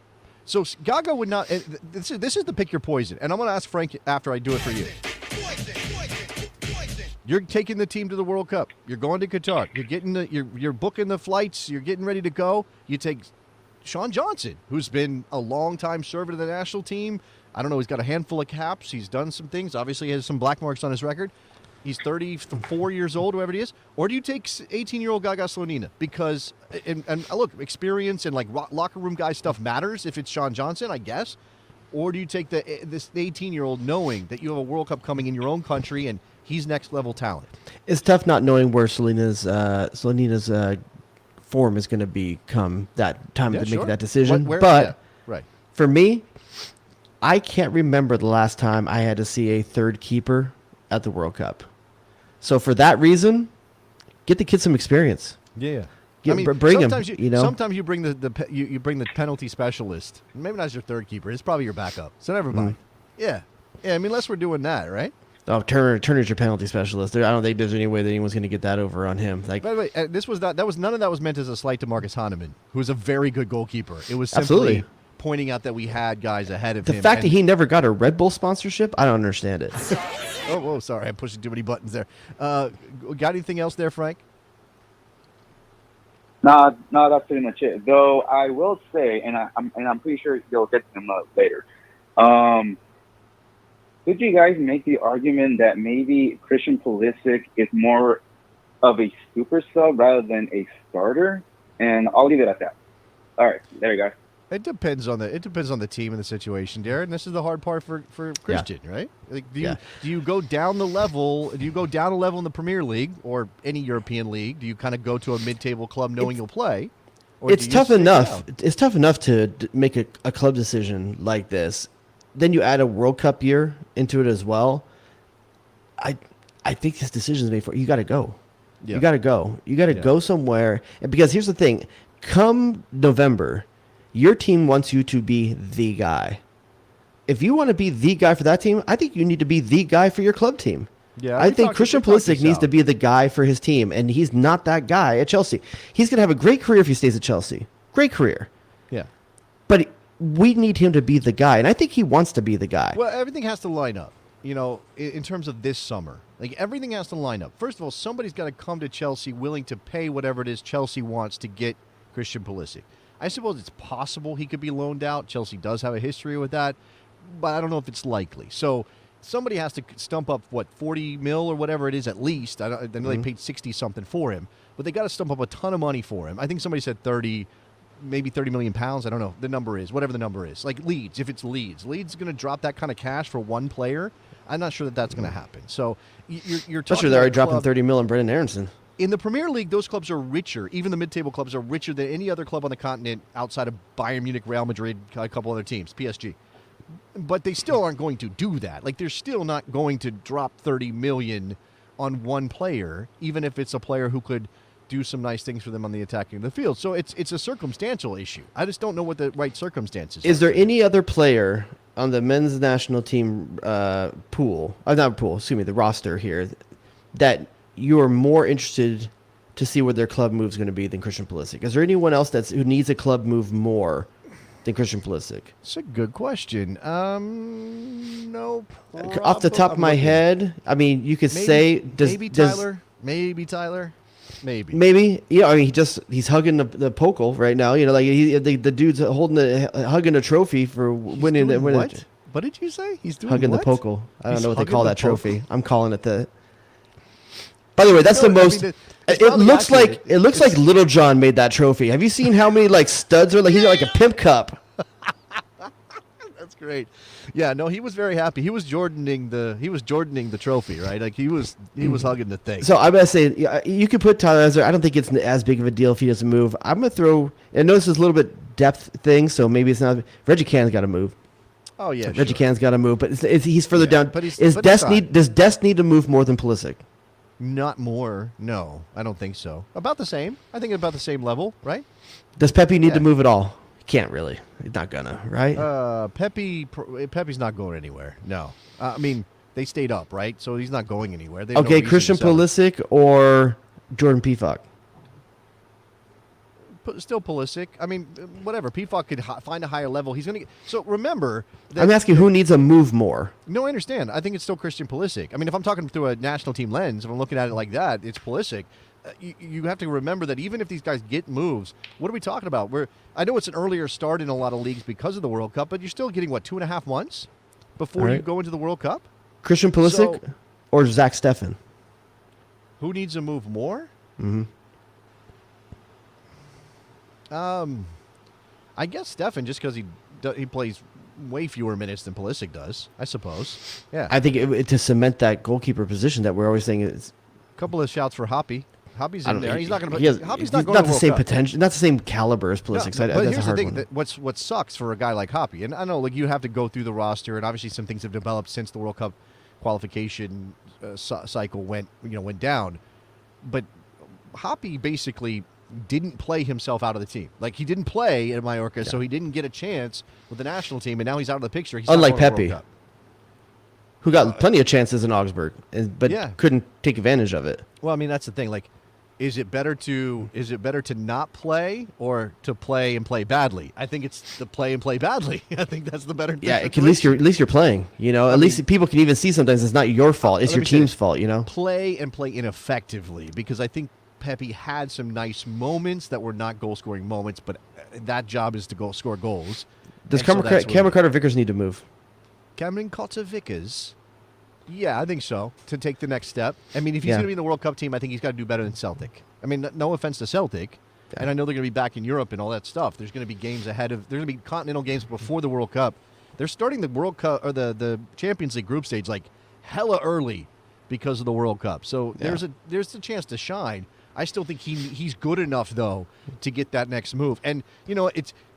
So Gaga would not. This is the pick your poison, and I'm going to ask Frank after I do it for you. You're taking the team to the World Cup. You're going to Qatar. You're getting you're booking the flights. You're getting ready to go. You take Sean Johnson, who's been a long-time servant of the national team. I don't know. He's got a handful of caps. He's done some things. Obviously, he has some black marks on his record. He's 34 years old, whoever he is. Or do you take 18-year-old Gaga Slonina? Because, and look, experience and like locker room guy stuff matters if it's Sean Johnson, I guess. Or do you take this 18-year-old knowing that you have a World Cup coming in your own country and he's next level talent? It's tough not knowing where Slonina's form is going to be come that time to make that decision. Right. For me, I can't remember the last time I had to see a third keeper at the World Cup. So for that reason, get the kid some experience. Yeah. Bring him. Sometimes you bring you bring the penalty specialist. Maybe not as your third keeper. It's probably your backup. So never mind. Yeah. I mean, unless we're doing that, right? Oh, Turner's your penalty specialist. I don't think there's any way that anyone's going to get that over on him. Like, by the way, none of that was meant as a slight to Marcus Hahnemann, who's a very good goalkeeper. It was simply pointing out that we had guys ahead of him. The fact that he never got a Red Bull sponsorship, I don't understand it. Oh, sorry, I'm pushing too many buttons there. Got anything else there, Frank? No, that's pretty much it. Though I will say, and I'm pretty sure you'll get to them later. Could you guys make the argument that maybe Christian Pulisic is more of a super sub rather than a starter? And I'll leave it at that. All right, there you go. It depends on the team and the situation, Darren. This is the hard part for Christian, right? Like, do you go down the level? Do you go down a level in the Premier League or any European league? Do you kind of go to a mid-table club knowing you'll play? It's tough enough. It's tough enough to make a club decision like this. Then you add a World Cup year into it as well. I I think his decision's made for you. Got to go. Yeah. You got to go. You got to go somewhere. And because here's the thing: come November, your team wants you to be the guy. If you want to be the guy for that team, I think you need to be the guy for your club team. Yeah, I think Christian Pulisic needs to be the guy for his team, and he's not that guy at Chelsea. He's going to have a great career if he stays at Chelsea. Great career. Yeah. But we need him to be the guy, and I think he wants to be the guy. Well, everything has to line up, in terms of this summer. Like, everything has to line up. First of all, somebody's got to come to Chelsea willing to pay whatever it is Chelsea wants to get Christian Pulisic. I suppose it's possible he could be loaned out. Chelsea does have a history with that, but I don't know if it's likely. So somebody has to stump up, 40 mil or whatever it is at least. I know they paid 60-something for him, but they got to stump up a ton of money for him. I think somebody said 30, maybe 30 million pounds. I don't know. The number is, whatever the number is. Like Leeds, if it's Leeds is going to drop that kind of cash for one player. I'm not sure that that's going to happen. So you're talking Especially they're already about dropping 30 mil on Brendan Aaronson. in the Premier League, those clubs are richer. Even the mid-table clubs are richer than any other club on the continent outside of Bayern Munich, Real Madrid, a couple other teams, PSG. But they still aren't going to do that. Like, they're still not going to drop 30 million on one player, even if it's a player who could do some nice things for them on the attacking of the field. So it's a circumstantial issue. I just don't know what the right circumstances are. Is there any other player on the men's national team the roster here, that you are more interested to see where their club move is going to be than Christian Pulisic? Is there anyone else who needs a club move more than Christian Pulisic? It's a good question. No. Off the top of my head, I mean, you could say... Maybe Tyler. Maybe. Yeah, I mean, he's hugging the Pokal right now. The dude's hugging a trophy for winning. What? What did you say? He's doing hugging what? the Pokal. I don't He's know what they call hugging that the trophy. Pokal? I'm calling it the... By the way, that's the most... it's it probably looks accurate. like Little John made that trophy. Have you seen how many studs are he's got like a pimp cup? That's great. Yeah, no, he was very happy. He was Jordaning the trophy, right? Like he was hugging the thing. So I'm gonna say you could put Tyler Ezra. I don't think it's as big of a deal if he doesn't move. I'm gonna throw. I know this is a little bit depth thing, so maybe it's not. Reggie Can's got to move. Oh yeah, Reggie Can's got to move, but he's further down. But Does Dest need to move more than Pulisic? Not more. No, I don't think so. About the same. I think about the same level, right? Does Pepe need to move at all? He can't really. He's not gonna, right? Pepe's not going anywhere. No. I mean, they stayed up, right? So he's not going anywhere. Okay, Christian Pulisic or Jordan Pifok? Still Pulisic. I mean, whatever. Pifok could find a higher level. He's going to get... So remember... I'm asking who needs a move more. No, I understand. I think it's still Christian Pulisic. I mean, if I'm talking through a national team lens, if I'm looking at it like that, it's Pulisic. You have to remember that even if these guys get moves, what are we talking about? I know it's an earlier start in a lot of leagues because of the World Cup, but you're still getting, 2.5 months before you go into the World Cup? Christian Pulisic or Zach Steffen? Who needs a move more? Mm-hmm. I guess Steffen, just because he plays way fewer minutes than Pulisic does, I suppose. Yeah. I think to cement that goalkeeper position that we're always saying is... A couple of shouts for Hoppy. Hoppy's in there. He's not going to play. Hoppy's not going to the same potential, not the same caliber as Pulisic. No, but here's the thing: what sucks for a guy like Hoppy, and I know you have to go through the roster, and obviously some things have developed since the World Cup qualification cycle went down, but Hoppy basically didn't play himself out of the team. Like, he didn't play at Mallorca, so he didn't get a chance with the national team, and now he's out of the picture. He's unlike Pepe, who got plenty of chances in Augsburg, but couldn't take advantage of it. Well, I mean, that's the thing. Like, is it better to not play or to play and play badly? I think it's to play and play badly. I think that's the better. Yeah, at least you're playing. At least people can even see sometimes it's not your fault; it's your team's fault. Play and play ineffectively, because I think Pepe had some nice moments that were not goal-scoring moments, but that job is to go score goals. Does Cameron Carter-Vickers need to move? Cameron Carter-Vickers? Yeah, I think so, to take the next step. I mean, if he's going to be in the World Cup team, I think he's got to do better than Celtic. I mean, no offense to Celtic, and I know they're going to be back in Europe and all that stuff. There's going to be games ahead of... There's going to be continental games before the World Cup. They're starting the World Cup or the Champions League group stage like hella early because of the World Cup. So there's a chance to shine. I still think he's good enough, though, to get that next move. And,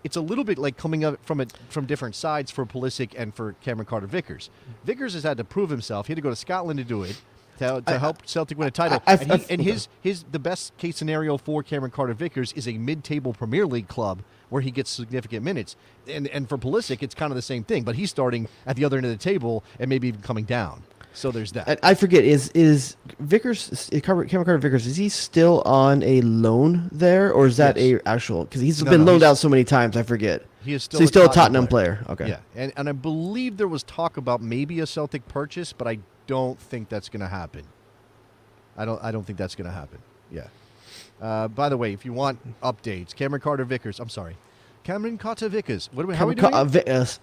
it's a little bit like coming up from different sides for Pulisic and for Cameron Carter-Vickers. Vickers has had to prove himself. He had to go to Scotland to do it. to help Celtic win a title. The best case scenario for Cameron Carter-Vickers is a mid-table Premier League club where he gets significant minutes. And for Pulisic, it's kind of the same thing, but he's starting at the other end of the table and maybe even coming down. So there's that. I forget, is Vickers, Cameron Carter-Vickers, is he still on a loan there, or is that a actual? Because he's been loaned out so many times, I forget. He is still so he's still a Tottenham player. Okay. Yeah, and I believe there was talk about maybe a Celtic purchase, but I don't think that's going to happen. I don't think that's going to happen. Yeah. By the way, if you want updates, Cameron Carter-Vickers. I'm sorry. Cameron Carter-Vickers. How are we doing?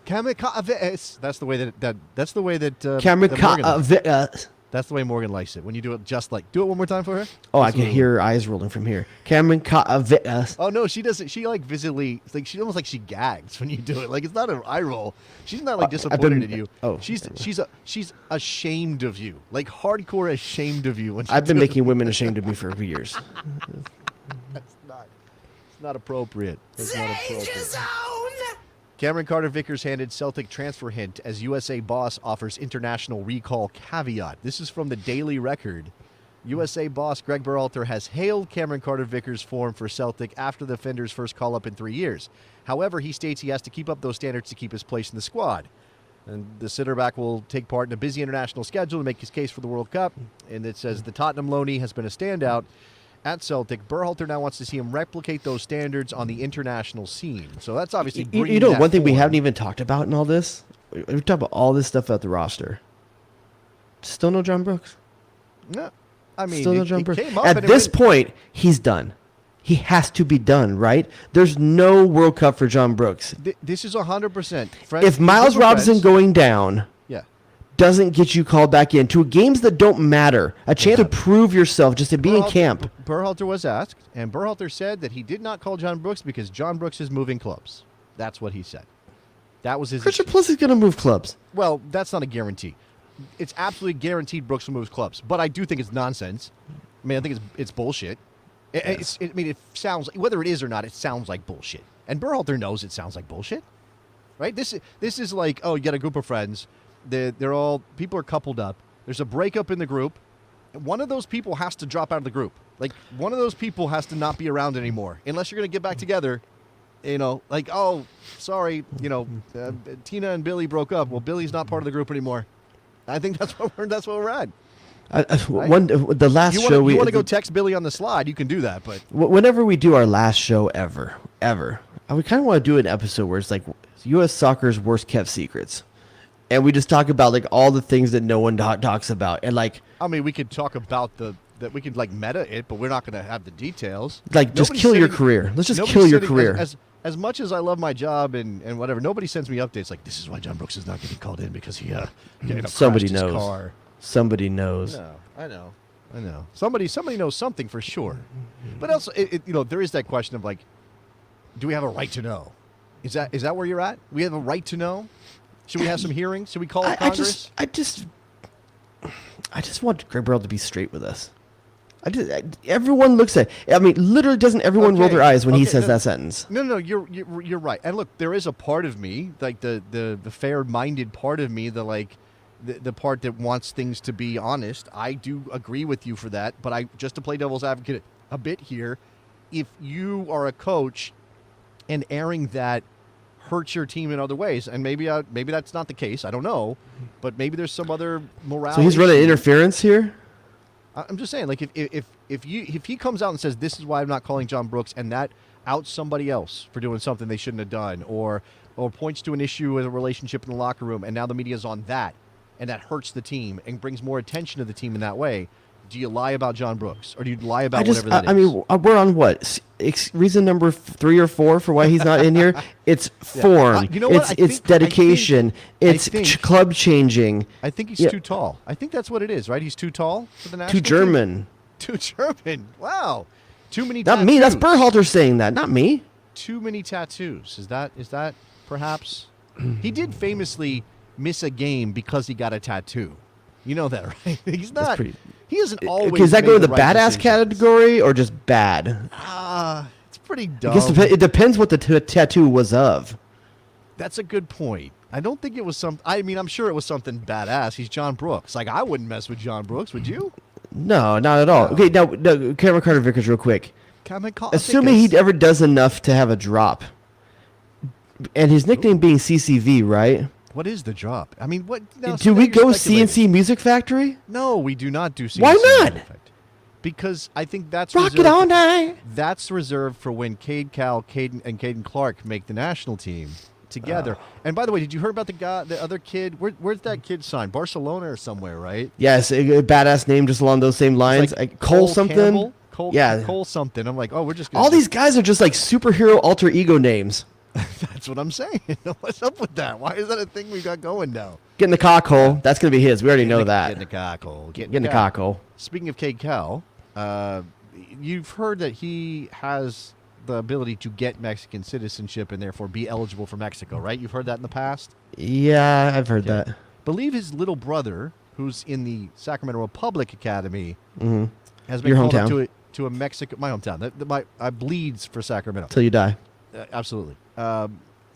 Cameron Carter-Vickers. That's the way that. Cameron Carter-Vickers. That's the way Morgan likes it. When you do it just like. Do it one more time for her. Oh, I can hear her eyes rolling from here. Cameron Carter-Vickers. Oh no, she doesn't. She like visibly, like she almost like she gags when you do it. Like it's not an eye roll. She's not like disappointed in you. Oh, she's ashamed of you. Like hardcore ashamed of you. When I've been making women ashamed of me for years. It's not appropriate. It's not appropriate. Cameron Carter-Vickers handed Celtic transfer hint as USA boss offers international recall caveat. This is from the Daily Record. USA boss Gregg Berhalter has hailed Cameron Carter-Vickers' form for Celtic after the defender's first call-up in 3 years. However, he states he has to keep up those standards to keep his place in the squad. And the sitter-back will take part in a busy international schedule to make his case for the World Cup. And it says the Tottenham loanee has been a standout at Celtic. Berhalter now wants to see him replicate those standards on the international scene. So that's obviously one thing we haven't even talked about in all this. We talked about all this stuff about the roster. Still no John Brooks. No, I mean, still no John Brooks. At this point, he's done. He has to be done, right? There's no World Cup for John Brooks. This is 100%. If Miles Robinson going down doesn't get you called back in to games that don't matter, a chance to prove yourself just to be in camp. Berhalter was asked, and Berhalter said that he did not call John Brooks because John Brooks is moving clubs. That's what he said. That was his Christian Pulisic is going to move clubs. Well, that's not a guarantee. It's absolutely guaranteed Brooks will move clubs, but I do think it's nonsense. I mean, I think it's bullshit. Yes. It sounds, whether it is or not, it sounds like bullshit. And Berhalter knows it sounds like bullshit, right? This is like, oh, you got a group of friends. People are coupled up. There's a breakup in the group. One of those people has to drop out of the group. Like, one of those people has to not be around anymore. Unless you're going to get back together, like, oh, sorry, Tina and Billy broke up. Well, Billy's not part of the group anymore. I think that's what we're at. The last show you want to go text Billy on the slide, you can do that. But whenever we do our last show ever, we kind of want to do an episode where it's like U.S. soccer's worst kept secrets. And we just talk about like all the things that no one talks about, and like we could talk about that we could like meta it, but we're not going to have the details. Like, just kill your career. Let's just kill your career. As much as I love my job and whatever, nobody sends me updates like this is why John Brooks is not getting called in because he somebody knows. His car. Somebody knows. I know. Somebody knows something for sure. But also, there is that question of like, do we have a right to know? Is that where you're at? We have a right to know. Should we have some hearings? Should we call Congress? I just want Gregg Berhalter to be straight with us. Everyone looks at. Literally, doesn't everyone roll their eyes when he says that sentence? No, you're right. And look, there is a part of me, like the fair-minded part of me, the part that wants things to be honest. I do agree with you for that. But just to play devil's advocate a bit here, if you are a coach and airing that hurts your team in other ways, and maybe that's not the case. I don't know, but maybe there's some other morality. So he's running interference here. I'm just saying, like if he comes out and says this is why I'm not calling John Brooks, and that outs somebody else for doing something they shouldn't have done, or points to an issue with a relationship in the locker room, and now the media's on that, and that hurts the team and brings more attention to the team in that way. Do you lie about John Brooks, or do you lie about whatever that is? We're on what? Reason number 3 or 4 for why he's not in here? It's form. You know what? It's dedication. It's club changing. I think he's too tall. I think that's what it is, right? He's too tall for the national Too German. Too German. Wow. Too many tattoos. Not me. That's Berhalter saying that, not me. Too many tattoos. Is that perhaps? He did famously miss a game because he got a tattoo. You know that, right? He's not. He isn't always. Okay, does that go in the badass category or just bad? It's pretty dumb. I guess it depends what the tattoo was of. That's a good point. I don't think it was some. I mean, I'm sure it was something badass. He's John Brooks. Like, I wouldn't mess with John Brooks, would you? No, not at all. Okay, now Cameron Carter-Vickers, real quick. Assuming he ever does enough to have a drop, and his nickname being CCV, right? What is the drop? I mean, what? Now, do we go CNC Music Factory? No, we do not do CNC. Why not? Music Factory. Because I think that's Rock it all night. That's reserved for when Caden Clark make the national team together. And by the way, did you hear about the other kid? Where's that kid signed? Barcelona or somewhere, right? Yes, a badass name just along those same lines. Like Cole something. Campbell? Yeah, Cole something. I'm like, oh, we're just gonna all these guys are just like superhero alter ego names. That's what I'm saying. What's up with that? Why is that a thing we got going now? Get in the cock hole. That's going to be his. We already know that. Get in the cock hole. Get in the cock hole. Speaking of Cade Cal, you've heard that he has the ability to get Mexican citizenship and therefore be eligible for Mexico, right? You've heard that in the past? Yeah, I've heard that. Believe his little brother, who's in the Sacramento Republic Academy, has been Your called hometown. up to a Mexico, my hometown. I bleeds for Sacramento. Till you die. Absolutely.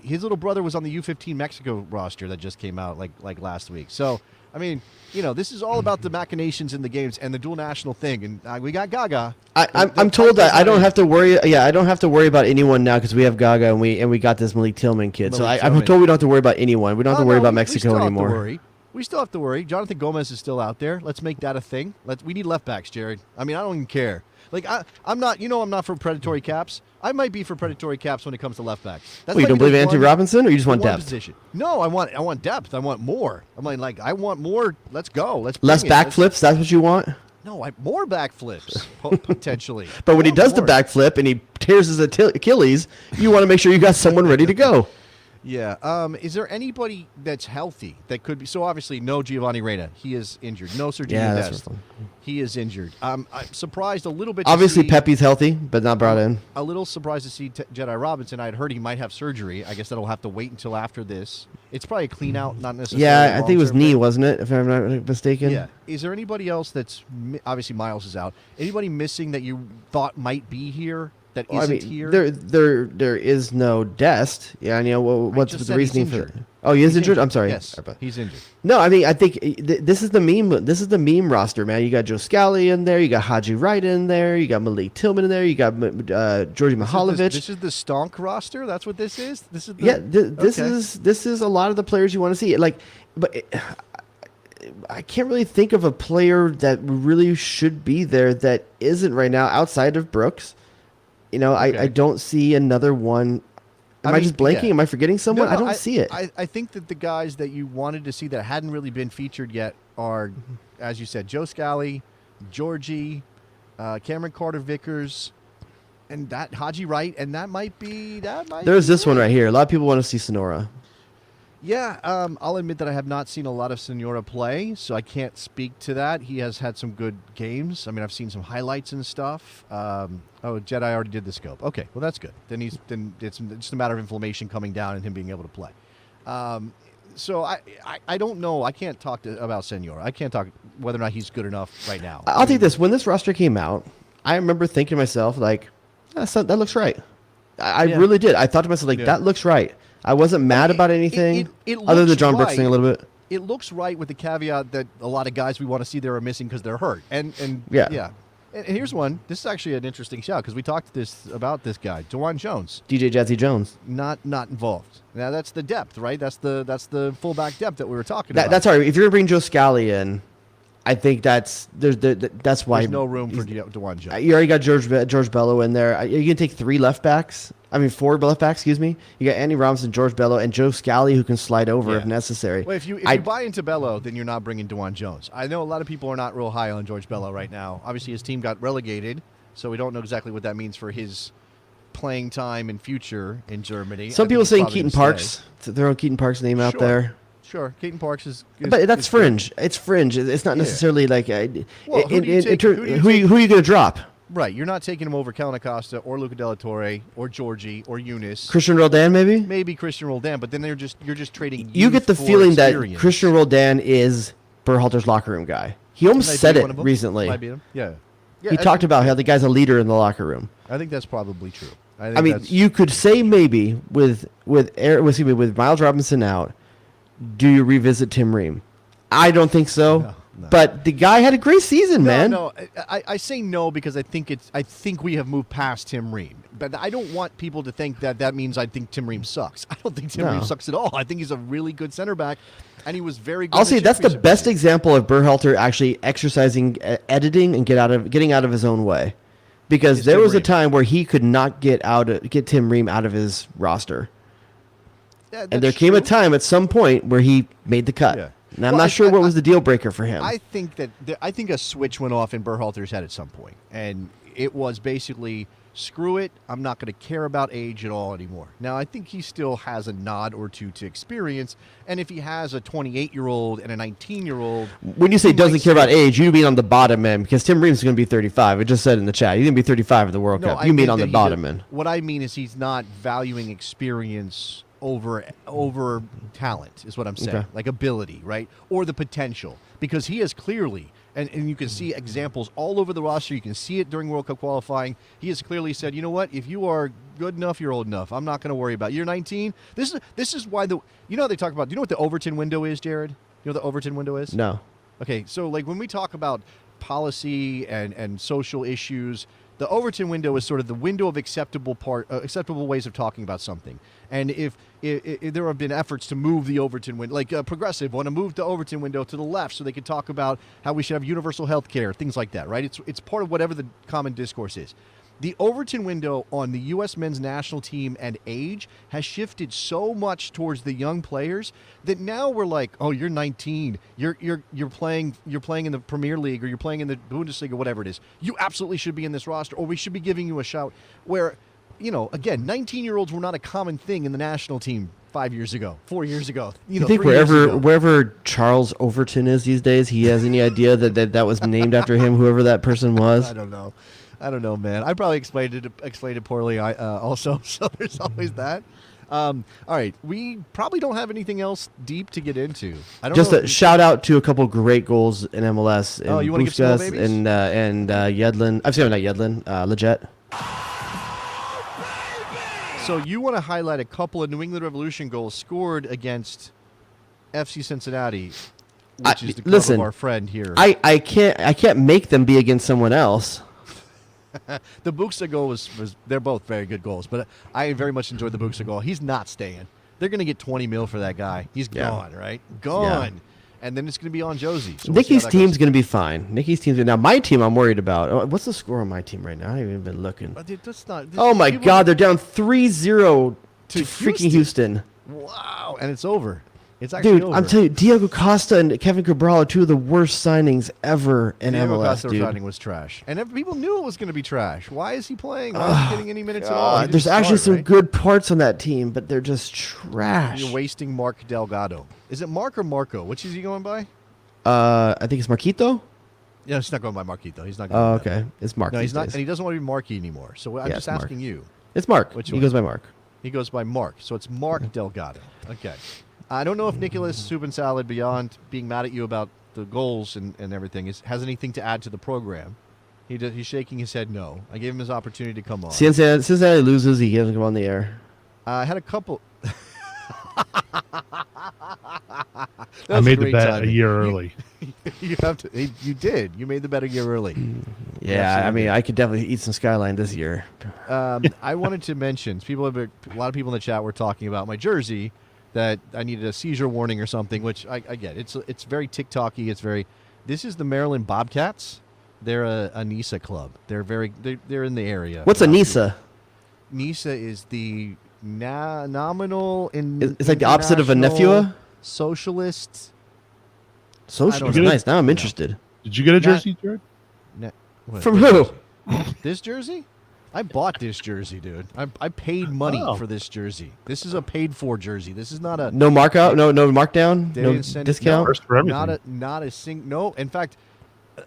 His little brother was on the U15 Mexico roster that just came out like last week. So, I mean, this is all about the machinations in the games and the dual national thing. And we got Gaga. I'm told that I don't have to worry. Yeah, I don't have to worry about anyone now because we have Gaga and we got this Malik Tillman kid. So I'm told we don't have to worry about anyone. We don't have to worry about Mexico anymore. We still have to worry. Jonathan Gomez is still out there. Let's make that a thing. We need left backs, Jared. I mean, I don't even care. Like I'm not. I'm not for predatory caps. I might be for predatory caps when it comes to left backs. You don't believe Anthony Robinson, or you just want depth? Position. No, I want depth. I want more. I'm like I want more. Let's go. Less backflips. That's what you want. No, more backflips potentially. But when he does the backflip and he tears his Achilles, you want to make sure you got someone ready to go. Yeah. Is there anybody that's healthy that could be? So obviously, no Giovanni Reyna. He is injured. No Sergio Dest. He is injured. I'm surprised a little bit. Obviously, Pepe's healthy, but not brought in. A little surprised to see Jedi Robinson. I'd heard he might have surgery. I guess that'll have to wait until after this. It's probably a clean out, not necessarily. Yeah, I think it was knee, wasn't it? If I'm not mistaken. Yeah. Is there anybody else that's obviously Miles is out? Anybody missing that you thought might be here? That isn't here. There is no Dest. Yeah, and what's the reasoning for that? Oh, he is injured. I'm sorry. Yes, he's injured. No, I mean I think this is the meme. This is the meme roster, man. You got Joe Scally in there. You got Haji Wright in there. You got Malik Tillman in there. You got Georgi Mihailovic. This is the stonk roster. That's what this is. This is this is a lot of the players you want to see. I can't really think of a player that really should be there that isn't right now outside of Brooks. I don't see another one. Am I just blanking? Yeah. Am I forgetting someone? No, I don't see it. I think that the guys that you wanted to see that hadn't really been featured yet are, as you said, Joe Scally, Georgie, Cameron Carter-Vickers, and that Haji Wright, and that might be. There's this one right here. A lot of people want to see Sonora. Yeah, I'll admit that I have not seen a lot of Sonora play, so I can't speak to that. He has had some good games. I mean, I've seen some highlights and stuff. Jedi already did the scope. Okay, well that's good. Then it's just a matter of inflammation coming down and him being able to play. So I don't know. I can't talk about Senora. I can't talk whether or not he's good enough right now. I'll take this. When this roster came out, I remember thinking to myself, like, that looks right. I really did. I thought to myself, like, that looks right. I wasn't mad about anything other than John Brooks thing a little bit. It looks right with the caveat that a lot of guys we want to see there are missing because they're hurt. And And here's one. This is actually an interesting shout because we talked about this guy, DeJuan Jones. DJ Jazzy Jones. Not involved. Now that's the depth, right? That's the fullback depth that we were talking about. That's all right. If you're gonna bring Joe Scally in, I think that's why there's no room for DeJuan Jones. You already got George Bello in there. You're gonna take 4 left backs. Excuse me. You got Andy Robinson, George Bello, and Joe Scally who can slide over if necessary. Well, if you buy into Bello, then you're not bringing DeJuan Jones. I know a lot of people are not real high on George Bello right now. Obviously, his team got relegated, so we don't know exactly what that means for his playing time and future in Germany. Some people saying Keaton Parks. Throwing Keaton Parks' name out there. Sure, Keaton Parks is but that's fringe. Good. It's fringe. It's not necessarily like who are you going to drop? Right, you're not taking him over Kellen Acosta or Luca Della Torre or Georgie or Eunice. Christian Roldan, maybe? Maybe Christian Roldan, but then you're just trading. You get the feeling that Christian Roldan is Berhalter's locker room guy. He almost said it recently. Might be him. Yeah. He talked about how the guy's a leader in the locker room. I think that's probably true. I mean, you could say maybe with Miles Robinson out, do you revisit Tim Ream? I don't think so. No. But the guy had a great season, man. No, I say no because I think we have moved past Tim Ream. But I don't want people to think that means I think Tim Ream sucks. I don't think Tim Ream sucks at all. I think he's a really good center back, and he was very good. I'll say that's the best example of Berhalter actually exercising editing and getting out of his own way. Because there was a time where he could not get Tim Ream out of his roster. Yeah, and there came a time at some point where he made the cut. Yeah. And I'm not sure what was the deal breaker for him. I think a switch went off in Berhalter's head at some point, and it was basically, screw it, I'm not going to care about age at all anymore. Now, I think he still has a nod or two to experience, and if he has a 28-year-old and a 19-year-old... When you say doesn't care about age, you mean on the bottom end, because Tim Ream's going to be 35. I just said in the chat. He's going to be 35 at the World Cup. You mean on the bottom end. What I mean is he's not valuing experience over talent is what I'm saying, like ability, right? Or the potential, because he has clearly, and you can see examples all over the roster. You can see it during World Cup qualifying. He has clearly said, you know what? If you are good enough, you're old enough. I'm not going to worry about it. You're 19. This is why you know, they talk about, do you know what the Overton window is, Jared? You know what the Overton window is? No. Okay, so like when we talk about policy and social issues, the Overton window is sort of the window of acceptable ways of talking about something. And if there have been efforts to move the Overton window, like Progressive want to move the Overton window to the left so they can talk about how we should have universal health care, things like that, right? It's part of whatever the common discourse is. The Overton window on the U.S. men's national team and age has shifted so much towards the young players that now we're like, oh, you're 19, you're playing in the Premier League, or you're playing in the Bundesliga, whatever it is. You absolutely should be in this roster, or we should be giving you a shout. Where, you know, again, 19-year-olds were not a common thing in the national team 5 years ago, 4 years ago. You think wherever Charles Overton is these days, he has any idea that was named after him, whoever that person was? I don't know, man. I probably explained it poorly also, so there's always that. All right, we probably don't have anything else deep to get into. Just a shout out to a couple great goals in MLS. Oh, you want to give some babies? And Yedlin. I'm sorry, not Yedlin. Leggett. So you want to highlight a couple of New England Revolution goals scored against FC Cincinnati, which is the club of our friend here. I can't make them be against someone else. The Buxa goal was they're both very good goals, but I very much enjoyed the Buxa goal. He's not staying. They're going to get 20 mil for that guy. He's gone, right? Gone. Yeah. And then it's going to be on Josie. So Nicky's team's going to be fine. Now, my team I'm worried about. What's the score on my team right now? I haven't even been looking. Oh, my God. They're down 3-0 to freaking Houston. Wow. And it's over. It's actually over. I'm telling you, Diego Costa and Kevin Cabral are two of the worst signings ever in Diego MLS, Costa's dude. signing was trash. And people knew it was going to be trash. Why is he playing? Why is he getting any minutes at all? There's actually some good parts on that team, but they're just trash. You're wasting Mark Delgado. Is it Mark or Marco? Which is he going by? I think it's Marquito. Yeah, he's not going by Marquito. He's not going by okay. It's Mark. No, he's not. And he doesn't want to be Marky anymore. So I'm just asking you. It's Mark. He goes by Mark. He goes by Mark. So it's Mark Delgado. Okay. I don't know if Nicholas Subin-Salad, beyond being mad at you about the goals and everything, has anything to add to the program. He's shaking his head no. I gave him his opportunity to come on. Cincinnati loses, he doesn't come on the air. I had a couple... I made the bet a year early. You did. You made the bet a year early. Yeah, I mean, I could definitely eat some Skyline this year. I wanted to mention, a lot of people in the chat were talking about my jersey, that I needed a seizure warning or something, which I get. It's very TikTok-y. This is the Maryland Bobcats. They're a NISA club. They're in the area. What's a NISA? NISA is the nominal It's like the opposite of a Nefua? Socialist. Socialist. Nice. Now I'm interested. Did you get a jersey, Jared? From who? This jersey? I bought this jersey, dude. I paid money for this jersey. This is a paid-for jersey. This is not a... No markup? No markdown? No discount? First for everything. No, in fact,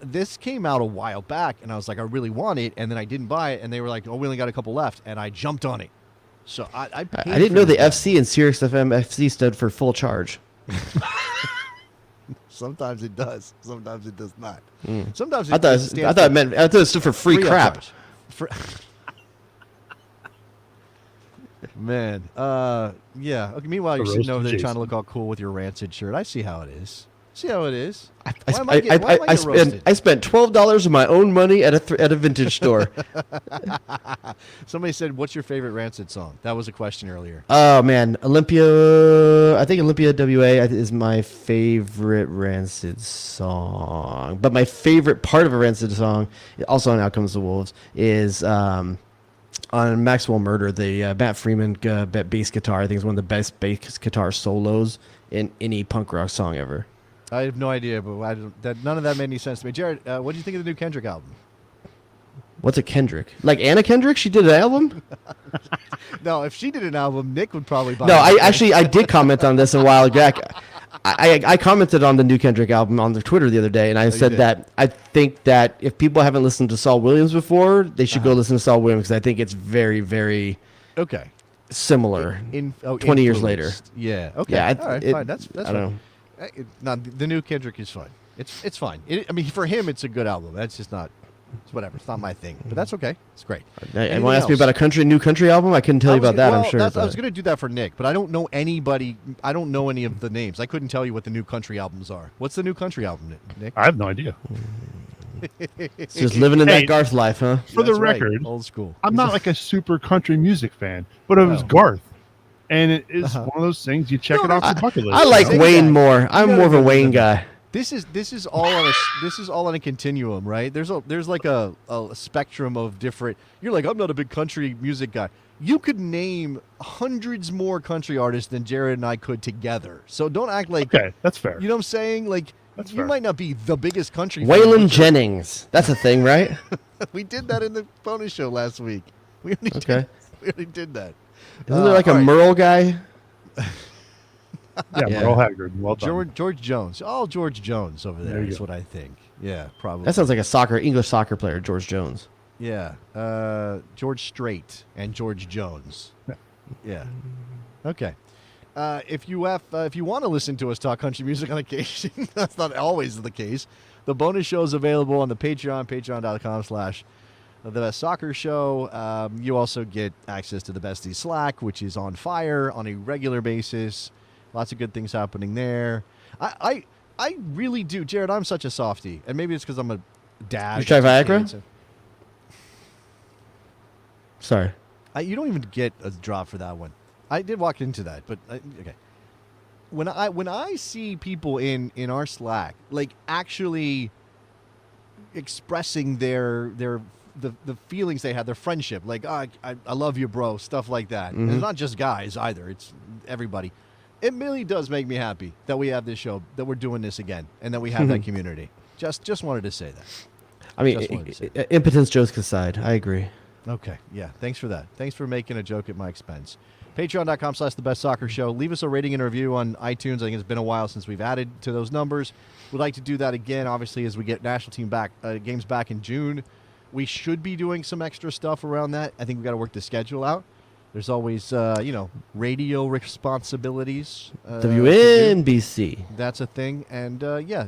this came out a while back, and I was like, I really want it, and then I didn't buy it, and they were like, oh, we only got a couple left, and I jumped on it. So I paid I didn't know the FC in Sirius FM FC stood for full charge. Sometimes it does. Sometimes it does not. Sometimes I thought it stood for free crap. Man. Yeah. Okay, meanwhile, you're The sitting over roasted there trying to Jason. look all cool with your rancid shirt. I see how it is. See how it is. I I spent $12 of my own money at a vintage store. Somebody said, "What's your favorite Rancid song?" That was a question earlier. Oh man, Olympia. I think Olympia WA is my favorite Rancid song. But my favorite part of a Rancid song, also on Out Comes the Wolves, is on Maxwell Murder. The Matt Freeman bass guitar. I think is one of the best bass guitar solos in any punk rock song ever. I have no idea, but none of that made any sense to me. Jared, what do you think of the new Kendrick album? What's a Kendrick? Like Anna Kendrick? She did an album? No, if she did an album, Nick would probably buy No, it. I did comment on this a while back. I commented on the new Kendrick album on the Twitter the other day, and I said did. that I think that if people haven't listened to Saul Williams before, they should go listen to Saul Williams because I think it's very, very similar. 20 years later. Yeah. Okay. Yeah, all right. Fine. That's I fine. don't know. No, the new Kendrick is fine. It's fine. I mean, for him, it's a good album. That's just not. It's whatever. It's not my thing, but that's okay. It's great. And want to ask me about a new country album? I couldn't tell you about that. I'm sure. I was going to do that for Nick, but I don't know anybody. I don't know any of the names. I couldn't tell you what the new country albums are. What's the new country album, Nick? I have no idea. It's just living in that Garth life, huh? For the That's right. record, Old school. I'm not like a super country music fan, but it was Garth. And it is one of those things you check it off your bucket list. I like Wayne more. I'm more of a Wayne guy. This is all on a continuum, right? There's like a spectrum of different. You're like, I'm not a big country music guy. You could name hundreds more country artists than Jared and I could together. So don't act like. Okay, that's fair. You know what I'm saying? Like, you fair. might not be the biggest country. Waylon Jennings. That's a thing, right? We did that in the bonus show last week. We already did that. Isn't there like a Merle guy? Yeah, Merle Haggard. Well done. George Jones. All George Jones over there There you is go. what I think. Yeah, probably. That sounds like a English soccer player, George Jones. Yeah. George Strait and George Jones. Yeah. Okay. If you want to listen to us talk country music on occasion, that's not always the case. The bonus show is available on the Patreon, patreon.com/The Best Soccer Show. You also get access to the Besties Slack, which is on fire on a regular basis. Lots of good things happening there. I really do. Jared, I'm such a softie. And maybe it's because I'm a dad. You try Viagra? Sorry. You don't even get a drop for that one. I did walk into that, but okay. When I see people in our Slack, like actually expressing the feelings they had, their friendship, like, oh, I love you, bro, stuff like that. And it's not just guys either; it's everybody. It really does make me happy that we have this show, that we're doing this again, and that we have that community. Just wanted to say that. I mean, impotence jokes aside, I agree. Okay, yeah. Thanks for that. Thanks for making a joke at my expense. Patreon.com/The Best Soccer Show. Leave us a rating and a review on iTunes. I think it's been a while since we've added to those numbers. We'd like to do that again, obviously, as we get national team games back in June. We should be doing some extra stuff around that. I think we've got to work the schedule out. There's always, radio responsibilities. WNBC. That's a thing. And,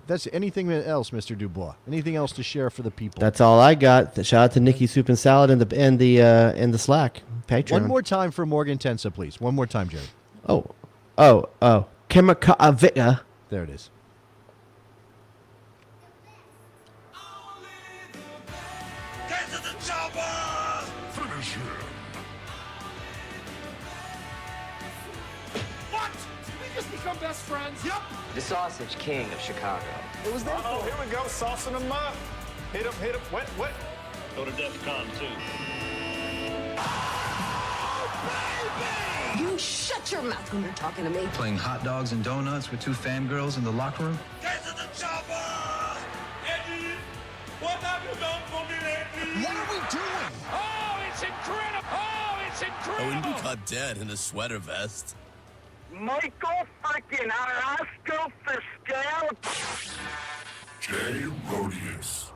that's anything else, Mr. DuBois. Anything else to share for the people? That's all I got. Shout out to Nikki Soup and Salad and the Slack. Patreon. One more time for Morgan Tensa, please. One more time, Jerry. Oh. Kemaka. There it is. Get to the chopper! Finish him. What? Did we just become best friends? Yep. The Sausage King of Chicago. It was there. Oh, here we go, saucing them up. Hit him, wet. Go to DEFCON 2. You shut your mouth when you're talking to me. Playing hot dogs and donuts with two fangirls in the locker room? Get to the chopper! Eddie, what have you done for me lately? What are we doing? Oh, it's incredible! Oh, it's incredible! I wouldn't be caught dead in a sweater vest. Michael freaking Arasco Fiscal! Jay Rodius.